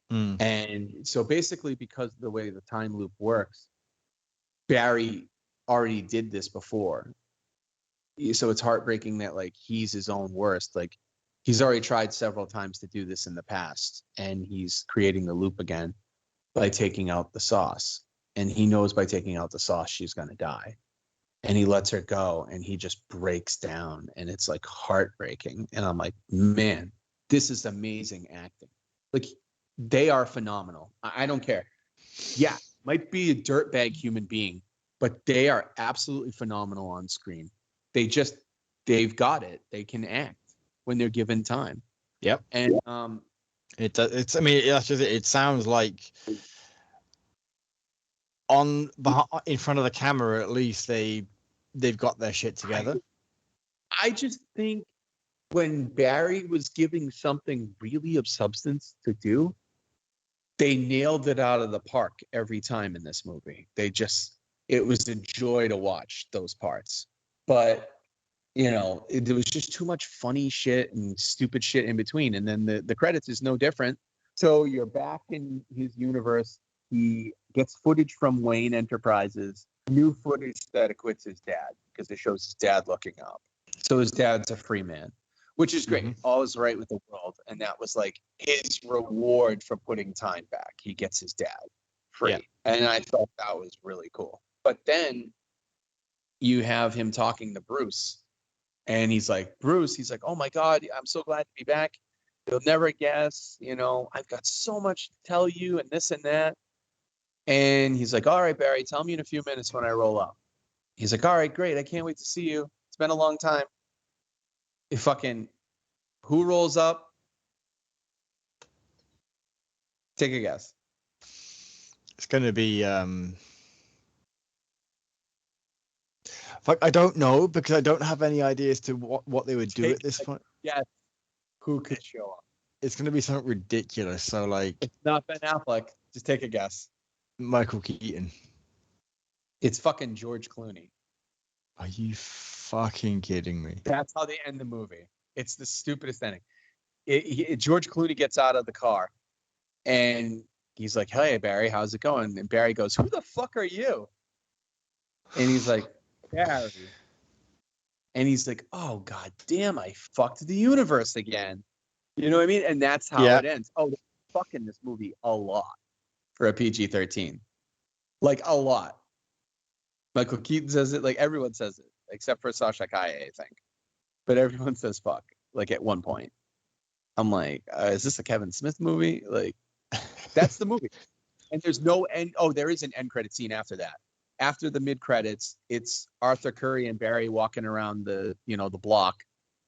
And so basically, because of the way the time loop works, Barry already did this before. So it's heartbreaking that like he's his own worst. Like, he's already tried several times to do this in the past and he's creating the loop again by taking out the sauce. And he knows by taking out the sauce, she's going to die. And he lets her go and he just breaks down and it's like heartbreaking. And I'm like, man, this is amazing acting. Like, they are phenomenal. I don't care. Yeah, might be a dirtbag human being, but they are absolutely phenomenal on screen. They've got it. They can act when they're given time. Yep. And it's I mean, that's just it sounds like in front of the camera, at least they've got their shit together. I just think when Barry was giving something really of substance to do, they nailed it out of the park every time in this movie. It was a joy to watch those parts. But, there was just too much funny shit and stupid shit in between. And then the credits is no different. So you're back in his universe. He gets footage from Wayne Enterprises, new footage that acquits his dad because it shows his dad looking up. So his dad's a free man, which is great. All is right with the world. And that was like his reward for putting time back. He gets his dad free. Yeah. And I thought that was really cool. But then you have him talking to Bruce. And he's like, "Oh my God, I'm so glad to be back. You'll never guess, I've got so much to tell you and this and that." And he's like, "All right, Barry, tell me in a few minutes when I roll up." He's like, "All right, great. I can't wait to see you. It's been a long time." Who rolls up? Take a guess. It's going to be I don't know because I don't have any idea as to what they would do at this point. Yeah, who could show up? It's going to be something ridiculous. So like, it's not Ben Affleck. Just take a guess. Michael Keaton. It's fucking George Clooney. Are you fucking kidding me? That's how they end the movie. It's the stupidest ending. George Clooney gets out of the car and he's like, "Hey, Barry, how's it going?" And Barry goes, "Who the fuck are you?" And he's like, "Barry." And he's like, "Oh, god damn, I fucked the universe again." You know what I mean? And that's how it ends. Oh, they're fucking this movie a lot for a PG-13. Like, a lot. Michael Keaton says it. Like, everyone says it. Except for Sasha Kaye, I think. But everyone says fuck. Like, at one point. I'm like, is this a Kevin Smith movie? Like, that's the movie. And there's no end. Oh, there is an end credit scene after that. After the mid credits, it's Arthur Curry and Barry walking around the block,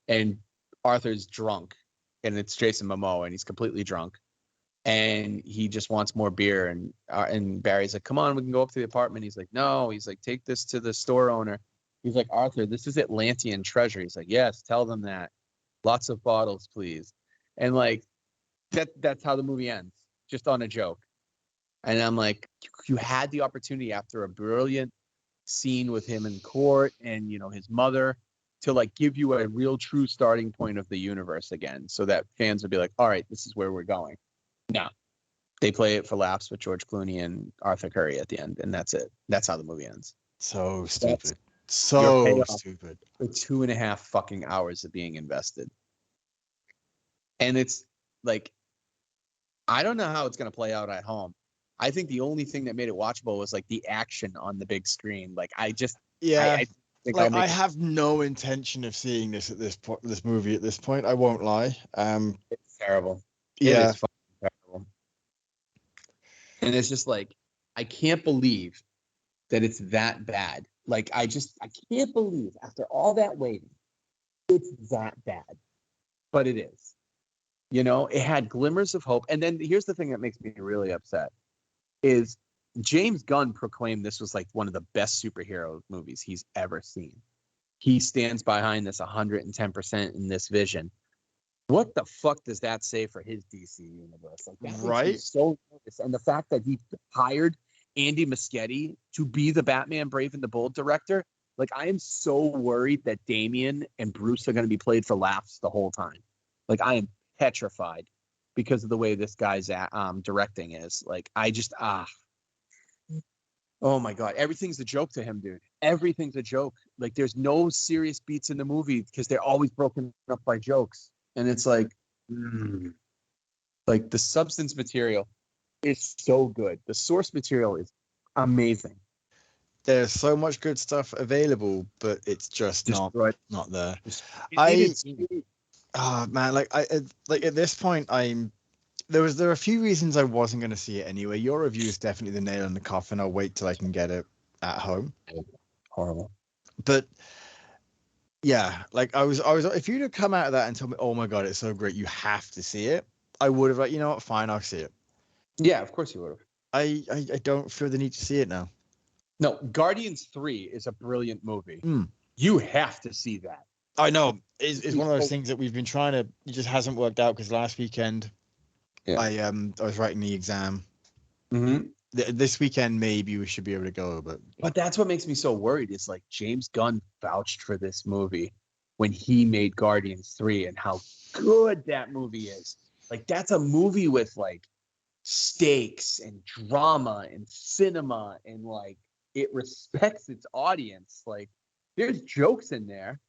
and Arthur's drunk, and it's Jason Momoa, and he's completely drunk, and he just wants more beer, and Barry's like, "Come on, we can go up to the apartment." He's like, "No." He's like, "Take this to the store owner." He's like, "Arthur, this is Atlantean treasure." He's like, "Yes, tell them that. Lots of bottles, please." And like that's how the movie ends, just on a joke. And I'm like, you had the opportunity after a brilliant scene with him in court and his mother to like give you a real true starting point of the universe again, so that fans would be like, all right, this is where we're going. No, they play it for laughs with George Clooney and Arthur Curry at the end, and that's it. That's how the movie ends. So stupid. That's so stupid. For 2.5 fucking hours of being invested. And it's like, I don't know how it's going to play out at home. I think the only thing that made it watchable was like the action on the big screen. Like I think I have no intention of seeing this movie at this point. I won't lie. It's terrible. Yeah. It is fucking terrible. And it's just like, I can't believe that it's that bad. Like I can't believe after all that waiting, it's that bad. But it is. It had glimmers of hope. And then here's the thing that makes me really upset is James Gunn proclaimed this was like one of the best superhero movies he's ever seen. He stands behind this 110% in this vision. What the fuck does that say for his DC universe? Like that makes me so nervous. And the fact that he hired Andy Muschietti to be the Batman Brave and the Bold director, like I am so worried that Damian and Bruce are going to be played for laughs the whole time. Like I am petrified because of the way this guy's directing is. Like I just oh my god, everything's a joke to him, dude. Everything's a joke. Like there's no serious beats in the movie because they're always broken up by jokes. And it's like like the substance material is so good. The source material is amazing. There's so much good stuff available, but it's just not there. Man, like at this point, there are a few reasons I wasn't going to see it anyway. Your review is definitely the nail in the coffin. I'll wait till I can get it at home. Horrible. But yeah, like I was if you'd have come out of that and told me, oh my god, it's so great, you have to see it, I would have like, you know what, fine, I'll see it. Yeah, of course you would have. I don't feel the need to see it now. No, Guardians 3 is a brilliant movie. You have to see that. I know. It's one of those things that we've been trying to, it just hasn't worked out because last weekend I was writing the exam. This weekend maybe we should be able to go, but that's what makes me so worried is like James Gunn vouched for this movie when he made Guardians 3 and how good that movie is. Like that's a movie with like stakes and drama and cinema, and like it respects its audience. Like there's jokes in there.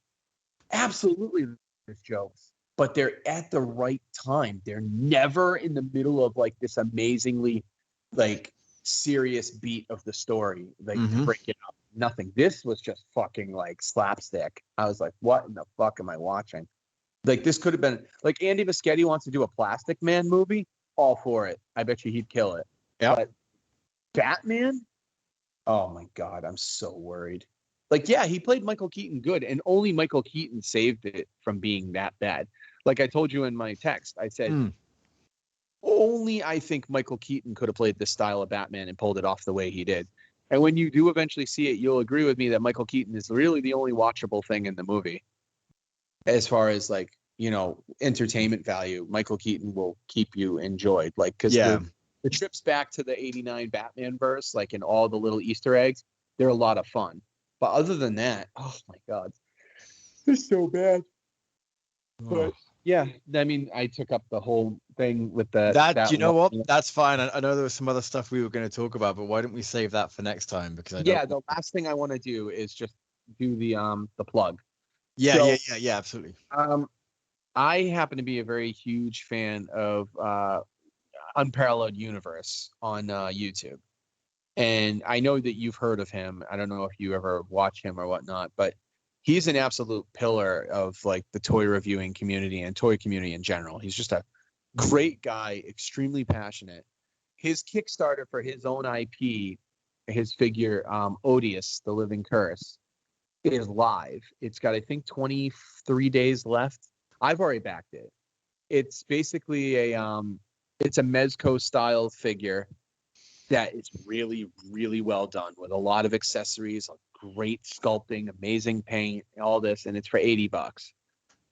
Absolutely there's jokes, but they're at the right time. They're never in the middle of like this amazingly like serious beat of the story, like to break it up. Nothing. This was just fucking like slapstick. I was like, what in the fuck am I watching? Like this could have been like Andy Muschietti wants to do a Plastic Man movie. All for it. I bet you he'd kill it. Yeah. But Batman? Oh my god, I'm so worried. Like, yeah, he played Michael Keaton good, and only Michael Keaton saved it from being that bad. Like I told you in my text, I said, only I think Michael Keaton could have played this style of Batman and pulled it off the way he did. And when you do eventually see it, you'll agree with me that Michael Keaton is really the only watchable thing in the movie. As far as like, entertainment value, Michael Keaton will keep you enjoyed. Like, because the trips back to the 89 Batman verse, like in all the little Easter eggs, they're a lot of fun. But other than that, oh my God, it's so bad. But yeah, I mean, I took up the whole thing with that you know what? That's fine. I know there was some other stuff we were going to talk about, but why don't we save that for next time? Because the last thing I want to do is just do the plug. Yeah, absolutely. I happen to be a very huge fan of Unparalleled Universe on YouTube. And I know that you've heard of him. I don't know if you ever watch him or whatnot, but he's an absolute pillar of like the toy reviewing community and toy community in general. He's just a great guy, extremely passionate. His Kickstarter for his own IP, his figure, Odious, the Living Curse, is live. It's got, I think, 23 days left. I've already backed it. It's basically it's a Mezco style figure that is really, really well done with a lot of accessories, great sculpting, amazing paint, all this, and it's for $80.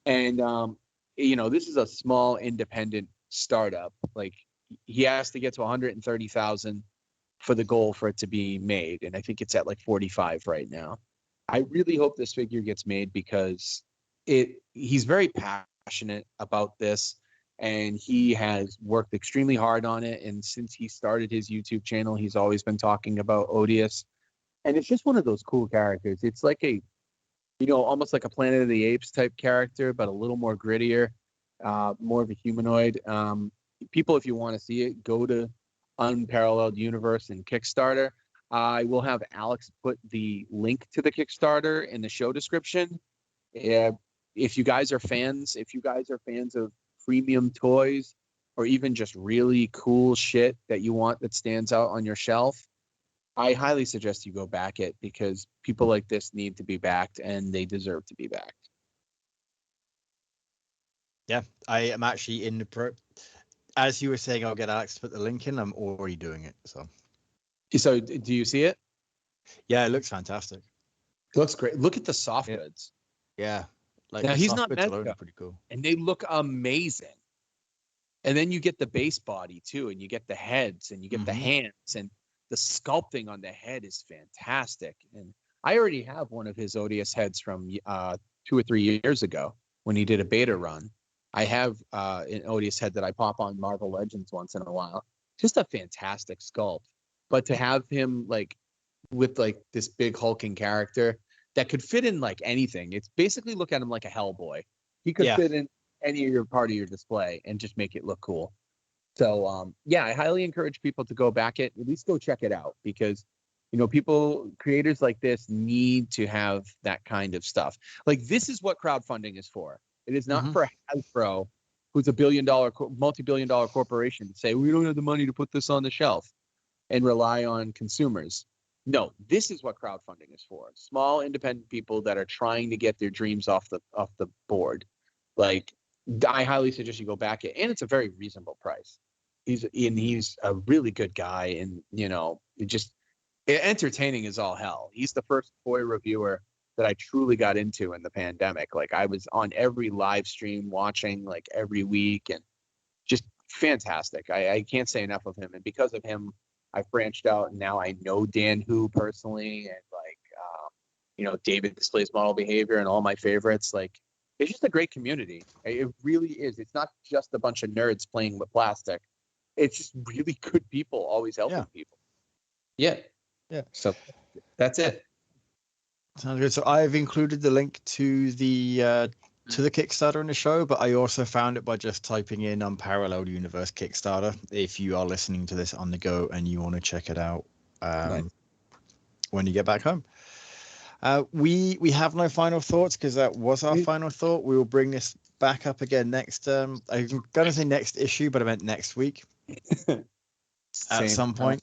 And this is a small independent startup. Like, he has to get to 130,000 for the goal for it to be made, and I think it's at like 45 right now. I really hope this figure gets made because he's very passionate about this. And he has worked extremely hard on it. And since he started his YouTube channel, he's always been talking about Odious. And it's just one of those cool characters. It's like almost like a Planet of the Apes type character, but a little more grittier, more of a humanoid. People, if you want to see it, go to Unparalleled Universe and Kickstarter. I will have Alex put the link to the Kickstarter in the show description. If you guys are fans of premium toys or even just really cool shit that you want that stands out on your shelf, I highly suggest you go back it because people like this need to be backed and they deserve to be backed. Yeah, I am actually in the pro. As you were saying, I'll get Alex to put the link in. I'm already doing it. So do you see it? Yeah, it looks fantastic. It looks great. Look at the soft goods. Yeah. Like, now, he's not Mezco, pretty cool. And they look amazing. And then you get the base body too, and you get the heads, and you get the hands, and the sculpting on the head is fantastic. And I already have one of his Odious heads from 2 or 3 years ago when he did a beta run. I have an Odious head that I pop on Marvel Legends once in a while. Just a fantastic sculpt. But to have him with this big hulking character that could fit in like anything. It's basically look at him like a Hellboy. He could fit in any of your part of your display and just make it look cool. So I highly encourage people to go back it, at least go check it out because creators like this need to have that kind of stuff. Like, this is what crowdfunding is for. It is not for Hasbro, who's a multi-billion-dollar corporation, to say we don't have the money to put this on the shelf and rely on consumers. No, this is what crowdfunding is for. Small independent people that are trying to get their dreams off the board. Like, I highly suggest you go back it, and it's a very reasonable price. He's a really good guy, and entertaining is all hell. He's the first toy reviewer that I truly got into in the pandemic. Like, I was on every live stream watching like every week, and just fantastic. I can't say enough of him, and because of him, I've branched out, and now I know Dan Hu personally, and David Displays Model Behavior and all my favorites. Like, it's just a great community. It really is. It's not just a bunch of nerds playing with plastic. It's just really good people always helping people. Yeah. So that's it. Sounds good. So I've included the link to the Kickstarter in the show, but I also found it by just typing in Unparalleled Universe Kickstarter. If you are listening to this on the go and you want to check it out when you get back home. We have no final thoughts because that was our final thought. We will bring this back up again next. I'm gonna say next issue, but I meant next week at some point.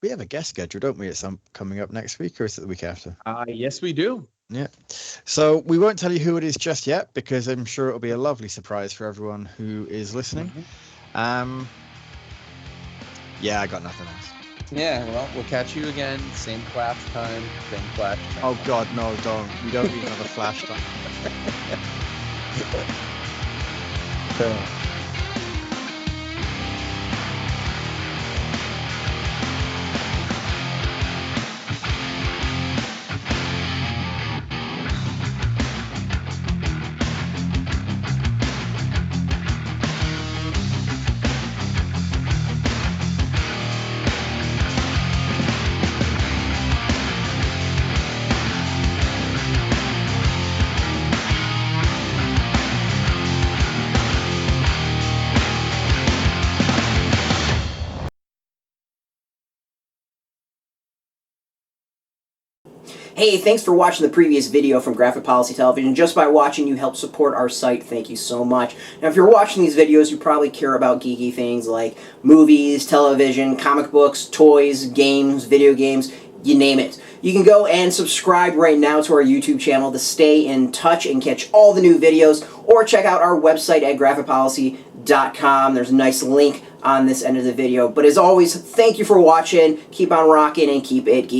We have a guest schedule, don't we? It's coming up next week, or is it the week after? Yes, we do. Yeah. So we won't tell you who it is just yet because I'm sure it'll be a lovely surprise for everyone who is listening. Yeah, I got nothing else. Yeah, well, we'll catch you again. Same class time, same flash time. Oh, God, no, don't. We don't need another flash time. Hey, thanks for watching the previous video from Graphic Policy Television. Just by watching, you help support our site. Thank you so much. Now, if you're watching these videos, you probably care about geeky things like movies, television, comic books, toys, games, video games, you name it. You can go and subscribe right now to our YouTube channel to stay in touch and catch all the new videos, or check out our website at graphicpolicy.com. There's a nice link on this end of the video. But as always, thank you for watching. Keep on rocking and keep it geeky.